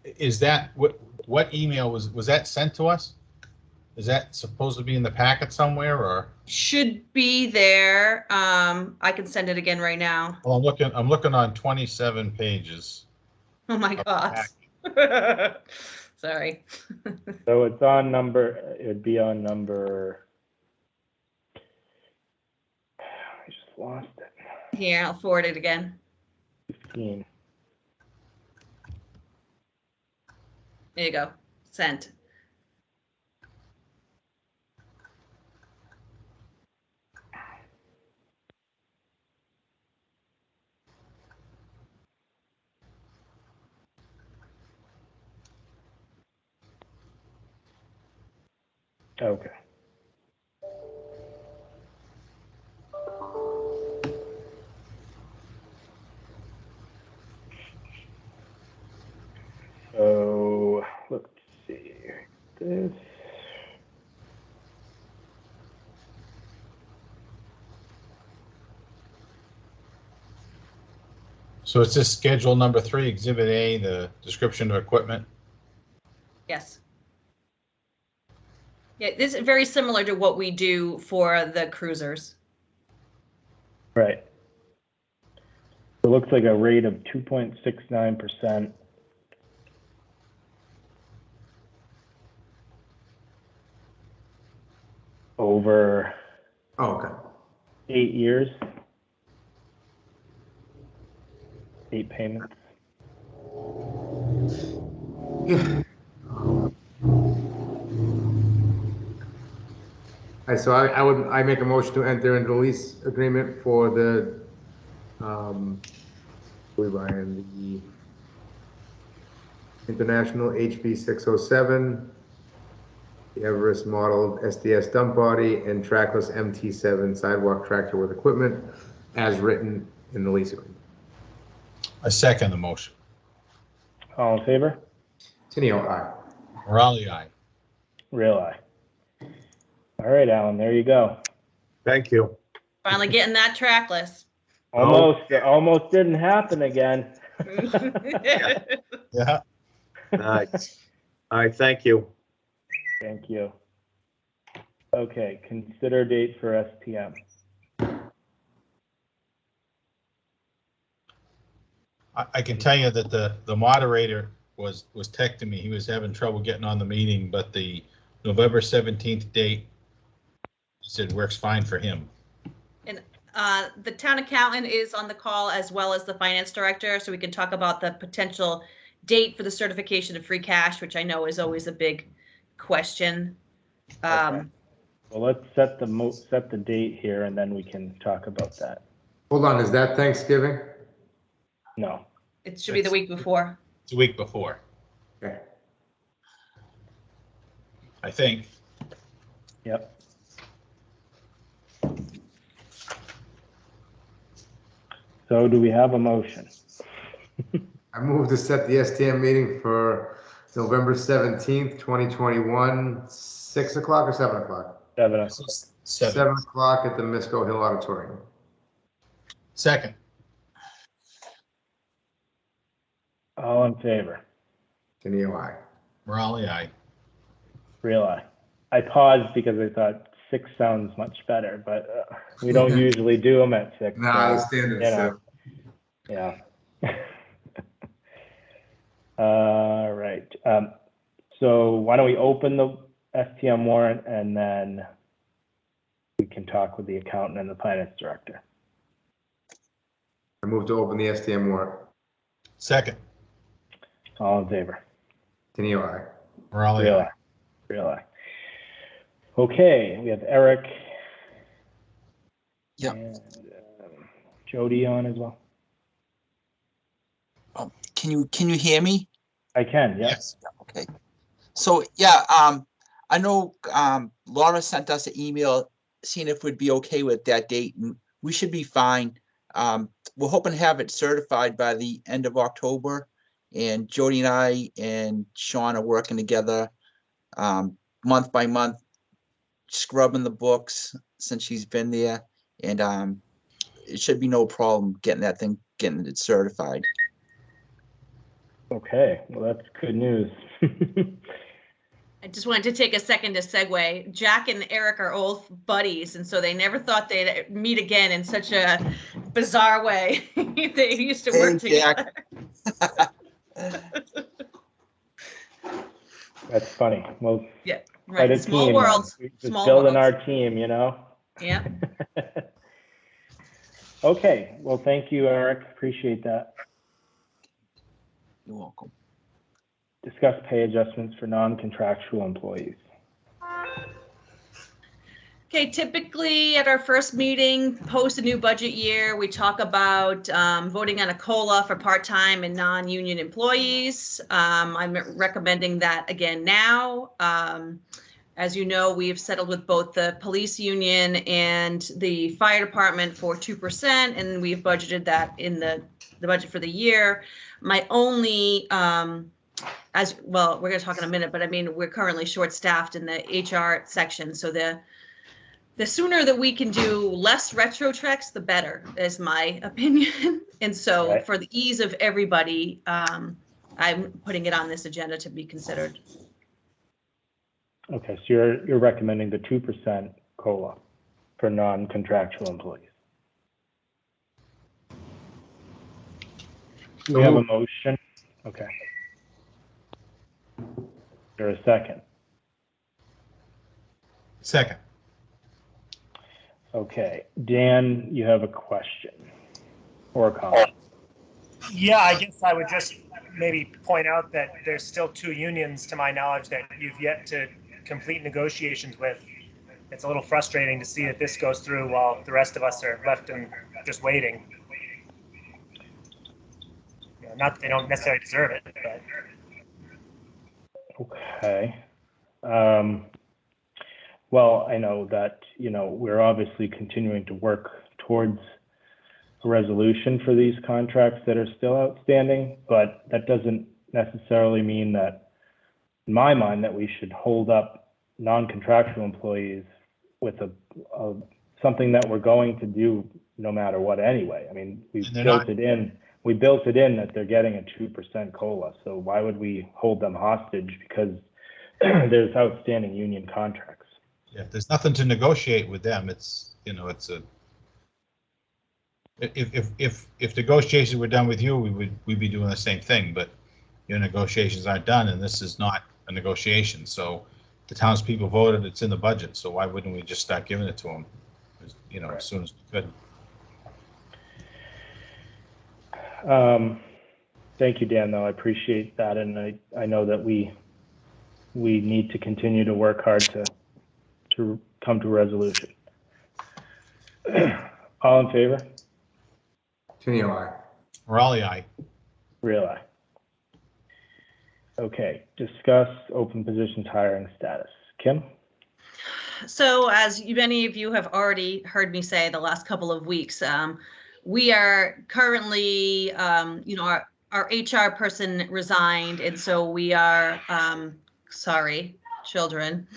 Is that, what email was that sent to us? Is that supposed to be in the packet somewhere, or? Should be there. I can send it again right now. Well, I'm looking on 27 pages. Oh my God. Sorry. So it's on number, it'd be on number, I just lost it, Here, I'll forward it again. 15. There you go. Sent. Okay. So let's see this. So it's this schedule number 3, exhibit A, the description of equipment. Yes. Yeah, this is very similar to what we do for the cruisers. Right. It looks like a rate of 2.69%. Over 8 years. 8 payments. Yeah. All right, so I make a motion to enter into a lease agreement for the, we buy in the International HB 607, the Everest model SDS dump body, and trackless MT7 sidewalk tractor with equipment as written in the lease agreement. I second the motion. All in favor? Tenio, aye. Morale, aye. Real aye. All right, Alan, there you go. Thank you. Finally getting that trackless. Almost didn't happen again. Yeah. Nice. All right, thank you. Thank you. Okay, consider date for STM. I can tell you that the moderator was texting me. He was having trouble getting on the meeting, but the November 17th date, he said works fine for him. And the town accountant is on the call as well as the finance director, so we can talk about the potential date for the certification of free cash, which I know is always a big question. Okay. Well, let's set the date here, and then we can talk about that. Hold on, is that Thanksgiving? No. It should be the week before. It's the week before. Okay. I think. Yep. So do we have a motion? I move to set the STM meeting for November 17th, 2021, 6 o'clock or 7 o'clock? 7 o'clock. 7 o'clock at the Misco Hill Auditorium. Second. All in favor? Tenio, aye. Morale, aye. Real aye. I paused because I thought 6 sounds much better, but we don't usually do them at 6. Nah, the standard is 7. Yeah. All right. So why don't we open the STM warrant, and then we can talk with the accountant and the finance director. I move to open the STM warrant. Second. All in favor? Tenio, aye. Morale, Real aye. aye. Real aye. Okay, we have Eric. Yep. And Jody on as well. Can you hear me? I can, yes. Okay. So yeah, I know Laura sent us an email seeing if we'd be okay with that date, and we should be fine. We're hoping to have it certified by the end of October, and Jody and I and Sean are working together month by month, scrubbing the books since she's been there, and it should be no problem getting it certified. Okay, well, that's good news. I just wanted to take a second to segue. Jack and Eric are old buddies, and so they never thought they'd meet again in such a bizarre way. They used to work together. That's funny. Well, Yeah, quite right. a Small team, world. Just Small building world. our team, you know? Yeah. Okay, well, thank you, Eric. Appreciate that. You're welcome. Discuss pay adjustments for non-contractual employees. Okay, typically at our first meeting, post a new budget year, we talk about voting on a COLA for part-time and non-union employees. I'm recommending that again now. As you know, we've settled with both the police union and the fire department for 2%, and we've budgeted that in the budget for the year. My only, as well, we're going to talk in a minute, but I mean, we're currently short-staffed in the HR section, so the sooner that we can do less retro checks, the better, is my opinion. And so for the ease of everybody, I'm putting it on this agenda to be considered. Okay, so you're recommending the 2% COLA for non-contractual employees. We have a motion. Okay. Is there a second? Second. Okay, Dan, you have a question or a comment? Yeah, I guess I would just maybe point out that there's still 2 unions, to my knowledge, that you've yet to complete negotiations with. It's a little frustrating to see that this goes through while the rest of us are left and just waiting. You know, not that they don't necessarily deserve it, but. Okay. Well, I know that, you know, we're obviously continuing to work towards a resolution for these contracts that are still outstanding, but that doesn't necessarily mean that, in my mind, that we should hold up non-contractual employees with something that we're going to do no matter what anyway. I mean, we built it in that they're getting a 2% COLA. So why would we hold them hostage because there's outstanding union contracts? Yeah, there's nothing to negotiate with them. It's, you know, it's a, if negotiations were done with you, we'd be doing the same thing, but your negotiations aren't done, and this is not a negotiation. So the townspeople voted, it's in the budget. So why wouldn't we just start giving it to them, you know, as soon as we could? Thank you, Dan, though. I appreciate that. And I know that we need to continue to work hard to come to a resolution. All in favor? Tenio, aye. Raleigh, aye. Real aye. Okay, discuss open positions hiring status. Kim? So as many of you have already heard me say the last couple of weeks, we are currently, you know, our HR person resigned, and so we are, sorry, children.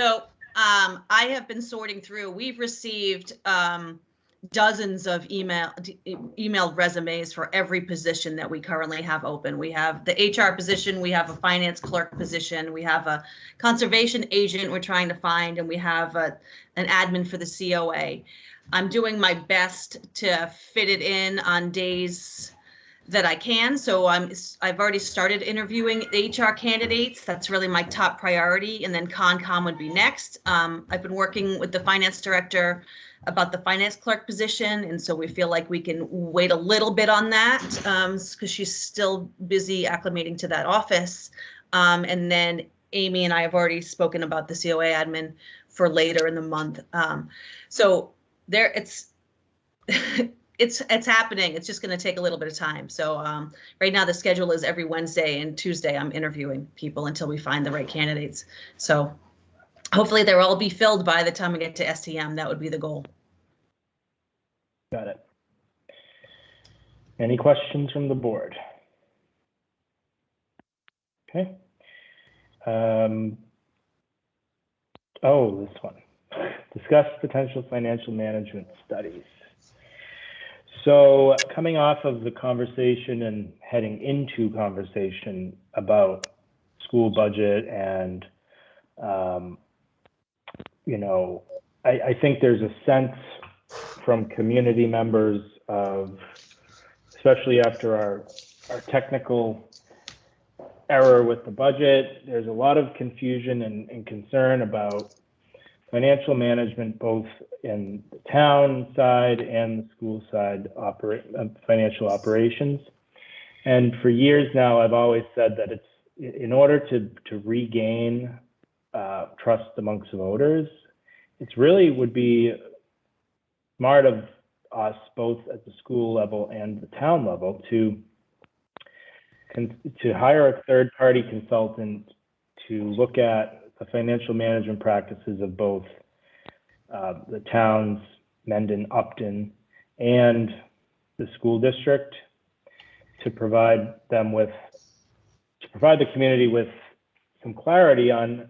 So I have been sorting through. We've received dozens of emailed resumes for every position that we currently have open. We have the HR position, we have a finance clerk position, we have a conservation agent we're trying to find, and we have an admin for the COA. I'm doing my best to fit it in on days that I can. So I've already started interviewing HR candidates. That's really my top priority. And then Concom would be next. I've been working with the finance director about the finance clerk position. And so we feel like we can wait a little bit on that because she's still busy acclimating to that office. And then Amy and I have already spoken about the COA admin for later in the month. So there it's happening. It's just going to take a little bit of time. So right now the schedule is every Wednesday and Tuesday I'm interviewing people until we find the right candidates. So hopefully they'll all be filled by the time we get to STM. That would be the goal. Got it. Any questions from the board? Okay. Oh, this one. Discuss potential financial management studies. So coming off of the conversation and heading into conversation about school budget and, you know, I think there's a sense from community members of, especially after our technical error with the budget, there's a lot of confusion and concern about financial management, both in the town side and the school side, financial operations. And for years now, I've always said that it's in order to regain trust amongst voters, it's really would be smart of us, both at the school level and the town level, to hire a third-party consultant to look at the financial management practices of both the towns, Mendon, Upton, and the school district, to provide the community with some clarity on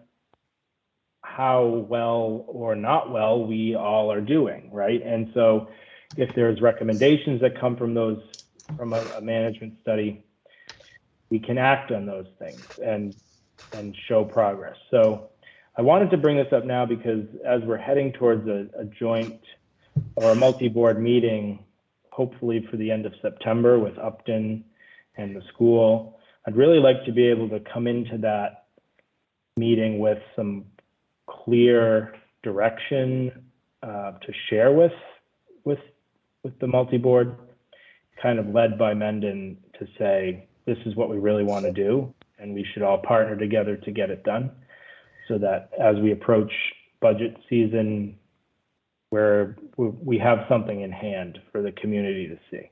how well or not well we all are doing, right? And so if there's recommendations that come from a management study, we can act on those things and show progress. So I wanted to bring this up now because as we're heading towards a joint or a multi-board meeting, hopefully for the end of September with Upton and the school, I'd really like to be able to come into that meeting with some clear direction to share with the multi-board, kind of led by Mendon, to say, this is what we really want to do, and we should all partner together to get it done, so that as we approach budget season, where we have something in hand for the community to see.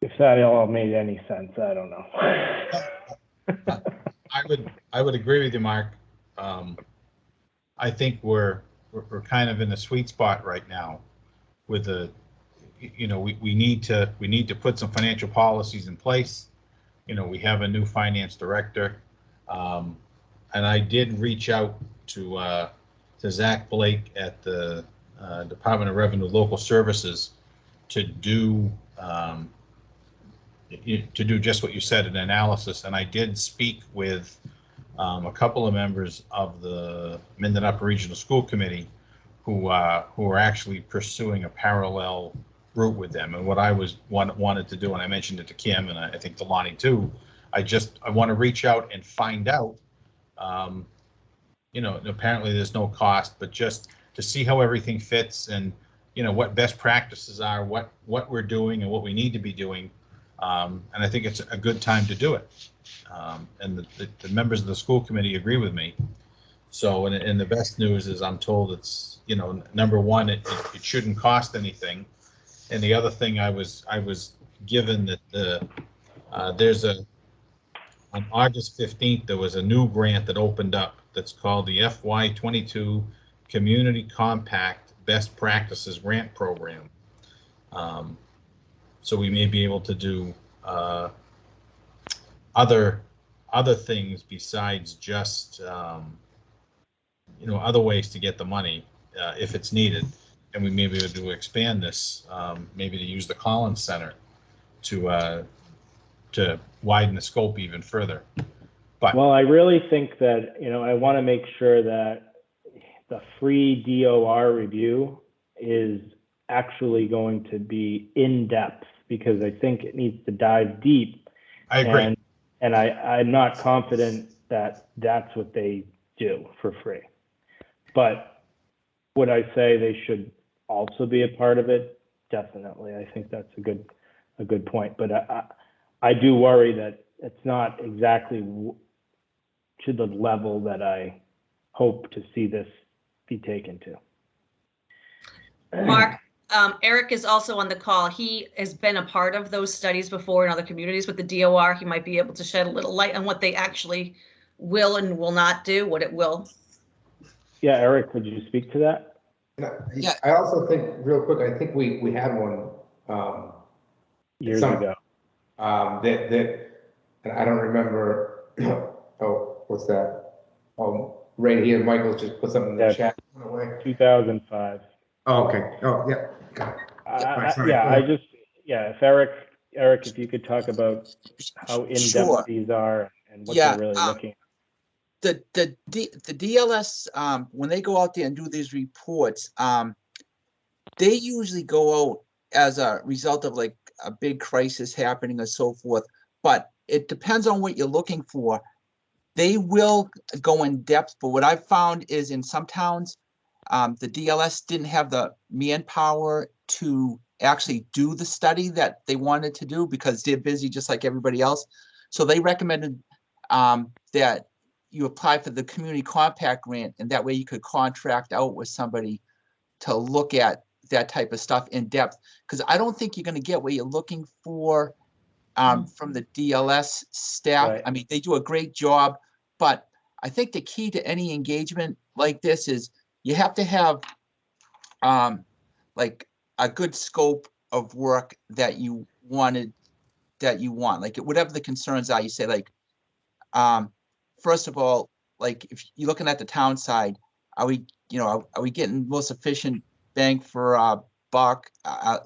If that all made any sense, I don't know. I would agree with you, Mark. I think we're kind of in a sweet spot right now with the, you know, we need to put some financial policies in place. You know, we have a new finance director, and I did reach out to Zach Blake at the Department of Revenue Local Services to do just what you said, an analysis. And I did speak with a couple of members of the Mendon Upper Regional School Committee who are actually pursuing a parallel route with them. And what I wanted to do, and I mentioned it to Kim and I think to Lonnie too, I want to reach out and find out, you know, apparently there's no cost, but just to see how everything fits and, you know, what best practices are, what we're doing and what we need to be doing. And I think it's a good time to do it. And the members of the school committee agree with me. So, and the best news is I'm told it's, you know, number one, it shouldn't cost anything. And the other thing I was given that there's on August 15th, there was a new grant that opened up that's called the FY22 Community Compact Best Practices Grant Program. So we may be able to do other things besides just you know, other ways to get the money if it's needed, and we may be able to expand this, maybe to use the Collins Center to widen the scope even further. But well, I really think that, you know, I want to make sure that the free DOR review is actually going to be in depth, because I think it needs to dive deep. I agree. And I'm not confident that that's what they do for free. But would I say they should also be a part of it? Definitely. I think that's a good point. But I do worry that it's not exactly to the level that I hope to see this be taken to. Mark, Eric is also on the call. He has been a part of those studies before in other communities with the DOR. He might be able to shed a little light on what they actually will and will not do, what it will. Yeah, Eric, would you speak to that? Yeah. I also think, real quick, I think we had one years ago. And I don't remember, oh, what's that? Right here, Michael just put something in the That's chat. 2005. Oh, okay. Oh, yeah. Got it. Right, sorry. Go ahead. If Eric, if you could talk about how in-depth Sure. these are and what Yeah, they're really looking at. The DLS, when they go out there and do these reports, they usually go out as a result of like a big crisis happening or so forth. But it depends on what you're looking for. They will go in depth, but what I've found is in some towns, the DLS didn't have the manpower to actually do the study that they wanted to do because they're busy just like everybody else. So they recommended that you apply for the community compact grant, and that way you could contract out with somebody to look at that type of stuff in depth. Because I don't think you're going to get what you're looking for from the DLS staff. Right. I mean, they do a great job, but I think the key to any engagement like this is you have to have like a good scope of work that you want, like whatever the concerns are, you say like, first of all, like if you're looking at the town side, are we getting most efficient bang for buck?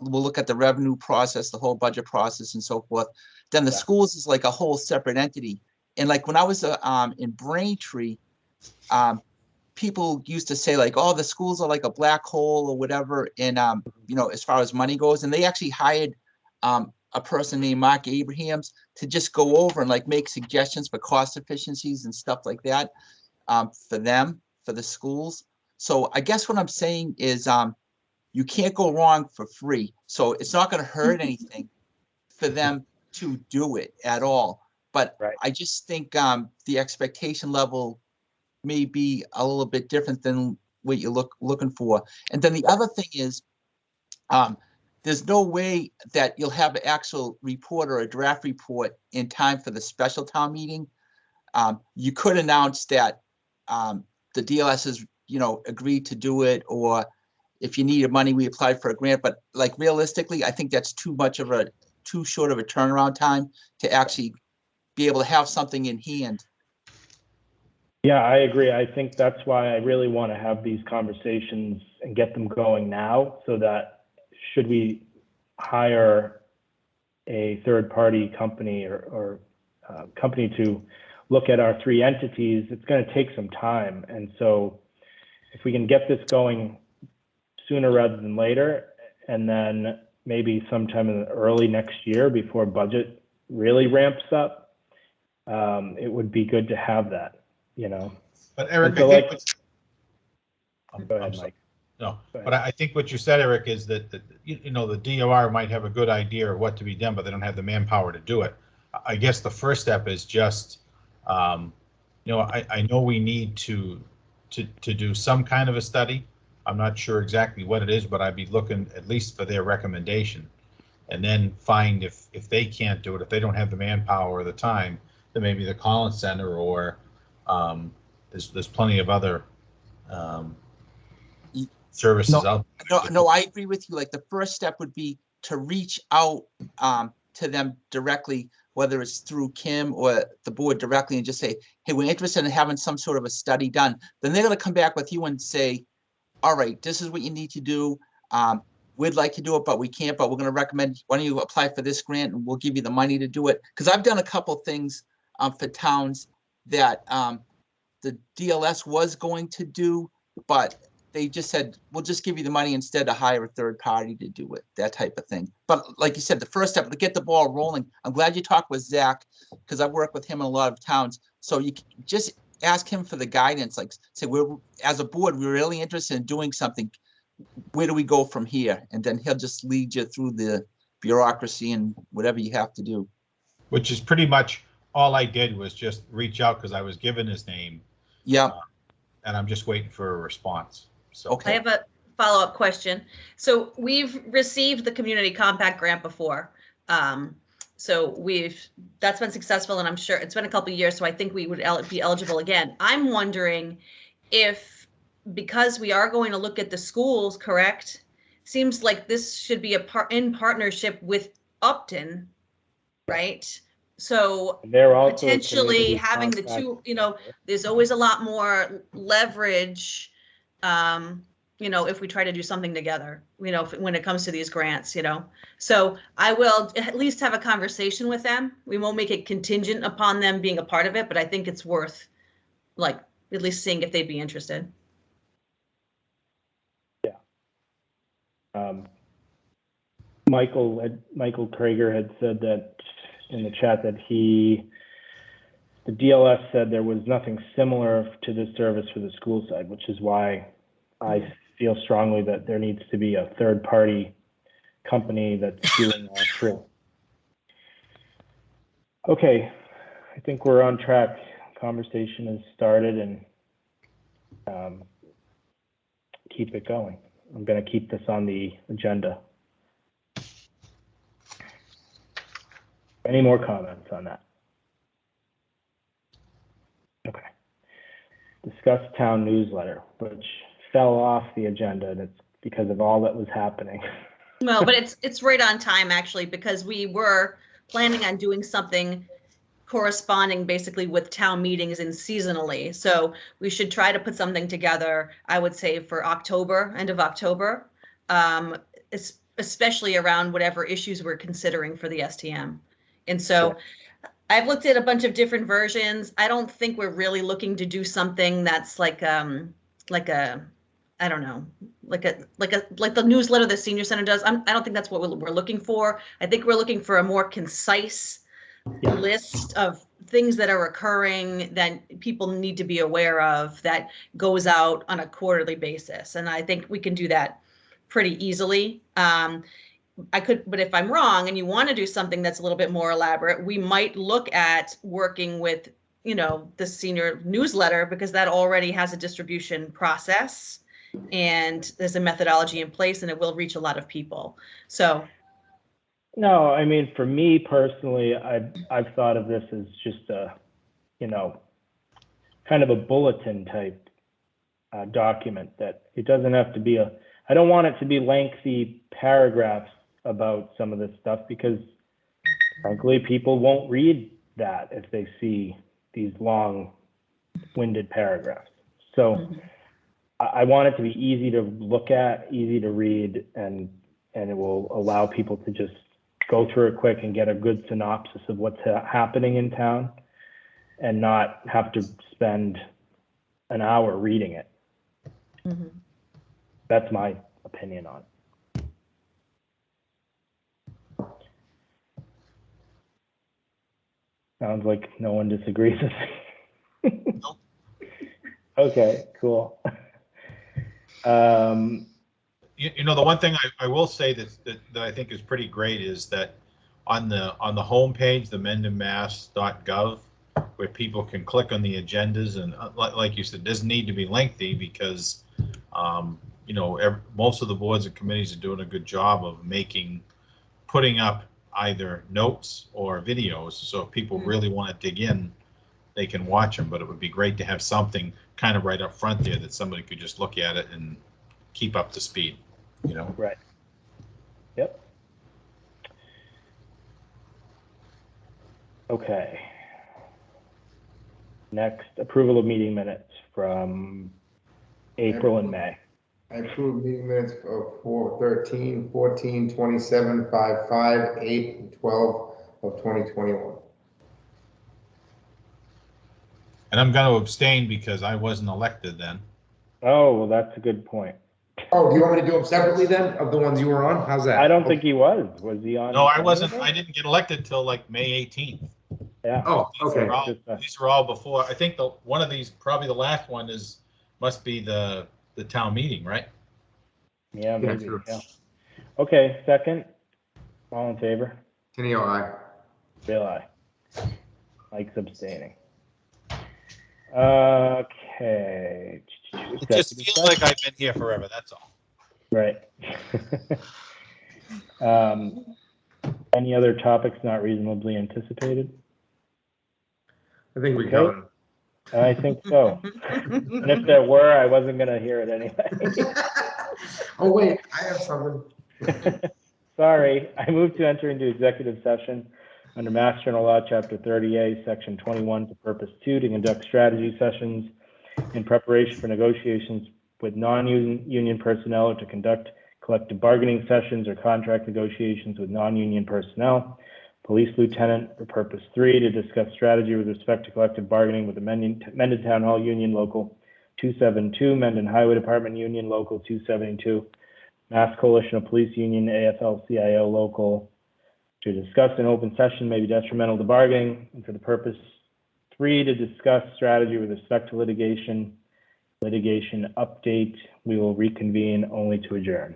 We'll look at the revenue process, the whole budget process and so forth. Then the schools is like a whole separate entity. And like when I was in Braintree, people used to say like, oh, the schools are like a black hole or whatever. And, as far as money goes, and they actually hired a person named Mark Abrahams to just go over and like make suggestions for cost efficiencies and stuff like that for the schools. So I guess what I'm saying is you can't go wrong for free. So it's not going to hurt anything for them to do it at all. But I just think the expectation level may be a little bit different than what you're looking for. And then the other thing is, there's no way that you'll have an actual report or a draft report in time for the special town meeting. You could announce that the DLS has, agreed to do it, or if you needed money, we applied for a grant. But like realistically, I think that's too short of a turnaround time to actually be able to have something in hand. Yeah, I agree. I think that's why I really want to have these conversations and get them going now, so that should we hire a third-party company or company to look at our three entities, it's going to take some time. And so if we can get this going sooner rather than later, and then maybe sometime in the early next year before budget really ramps up, it would be good to have that, But Eric, so I think go ahead, Mike. No, but I think what you said, Eric, is that the DOR might have a good idea of what to be done, but they don't have the manpower to do it. I guess the first step is just, I know we need to do some kind of a study. I'm not sure exactly what it is, but I'd be looking at least for their recommendation, and then find if they can't do it, if they don't have the manpower or the time, then maybe the Collins Center or there's plenty of other services out there. No, I agree with you. Like the first step would be to reach out to them directly, whether it's through Kim or the board directly, and just say, hey, we're interested in having some sort of a study done. Then they're going to come back with you and say, all right, this is what you need to do. We'd like to do it, but we can't, but we're going to recommend, why don't you apply for this grant and we'll give you the money to do it. Because I've done a couple things for towns that the DLS was going to do, but they just said, we'll just give you the money instead to hire a third party to do it, that type of thing. But like you said, the first step to get the ball rolling, I'm glad you talked with Zach, because I've worked with him in a lot of towns. So you just ask him for the guidance, like say, as a board, we're really interested in doing something. Where do we go from here? And then he'll just lead you through the bureaucracy and whatever you have to do. Which is pretty much all I did, was just reach out because I was given his name. Yeah. And I'm just waiting for a response. So okay. I have a follow-up question. So we've received the community compact grant before. So that's been successful, and I'm sure it's been a couple of years, so I think we would be eligible again. I'm wondering if, because we are going to look at the schools, correct? Seems like this should be in partnership with Upton right? So They're also a potentially community having the compact two, member. there's always a lot more leverage, if we try to do something together, when it comes to these grants, So I will at least have a conversation with them. We won't make it contingent upon them being a part of it, but I think it's worth, like, at least seeing if they'd be interested. Michael Krager had said that in the chat that the DLS said there was nothing similar to this service for the school side, which is why I feel strongly that there needs to be a third-party company that's doing all three. Okay, I think we're on track. Conversation has started, and keep it going. I'm going to keep this on the agenda. Any more comments on that? Okay. Discuss town newsletter, which fell off the agenda, and it's because of all that was happening. Well, but it's right on time, actually, because we were planning on doing something corresponding basically with town meetings and seasonally. So we should try to put something together, I would say, for October, end of October, especially around whatever issues we're considering for the STM. And so I've looked at a bunch of different versions. I don't think we're really looking to do something that's like the newsletter the senior center does. I don't think that's what we're looking for. I think we're looking for a more concise list of things that are occurring that people need to be aware of that goes out on a quarterly basis. And I think we can do that pretty easily. But if I'm wrong and you want to do something that's a little bit more elaborate, we might look at working with, the senior newsletter, because that already has a distribution process and there's a methodology in place and it will reach a lot of people. So. No, I mean, for me personally, I've thought of this as just a, kind of a bulletin type document that it doesn't have to be I don't want it to be lengthy paragraphs about some of this stuff, because frankly, people won't read that if they see these long-winded paragraphs. So I want it to be easy to look at, easy to read, and it will allow people to just go through it quick and get a good synopsis of what's happening in town and not have to spend an hour reading it. Mm-hmm. That's my opinion on it. Sounds like no one disagrees with me. Okay, cool. The one thing I will say that I think is pretty great is that on the homepage, the mendonmass.gov, where people can click on the agendas, and like you said, it doesn't need to be lengthy, because most of the boards and committees are doing a good job of putting up either notes or videos. So if people really want to dig in, they can watch them. But it would be great to have something kind of right up front there that somebody could just look at it and keep up to speed. Right. Yep. Okay. Next, approval of meeting minutes from April and May. I approve meeting minutes of 4/13, 14, 27, 5, 5, 8, and 12 of 2021. And I'm going to abstain because I wasn't elected then. Oh, well, that's a good point. Oh, do you want me to do them separately then, of the ones you were on? How's that? I don't think he was. Was he on? No, I wasn't. I didn't get elected till like May 18th. Yeah. Oh, okay. These are all before. I think one of these, probably the last one, must be the town meeting, right? Yeah, maybe. Sure. Yeah. Okay, second. All in favor? Tenio, aye. Bill, aye. Mike's abstaining. Okay. It just feels like I've been here forever, that's all. Right. Any other topics not reasonably anticipated? I think we covered. I think so. And if there were, I wasn't going to hear it anyway. Oh, wait, I have something. Sorry. I moved to enter into executive session under Mass General Law, Chapter 30A, Section 21, for purpose 2, to conduct strategy sessions in preparation for negotiations with non-union personnel, or to conduct collective bargaining sessions or contract negotiations with non-union personnel. Police lieutenant, for purpose 3, to discuss strategy with respect to collective bargaining with the Mendon Town Hall Union Local 272, Mendon Highway Department Union Local 272, Mass Coalition of Police Union, AFL-CIO Local, to discuss in open session may be detrimental to bargaining, and for the purpose 3, to discuss strategy with respect to litigation update. We will reconvene only to adjourn.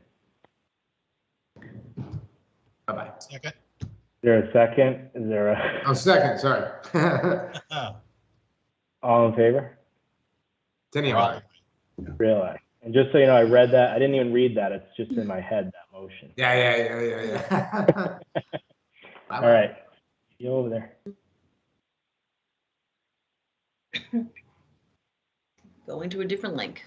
Bye-bye. Second. Is there a second? Is there a? Oh, second, sorry. All in favor? Tenny, aye. Really? And just so you know, I read that. I didn't even read that. It's just in my head, that motion. Yeah. All right. You over there. Going to a different link.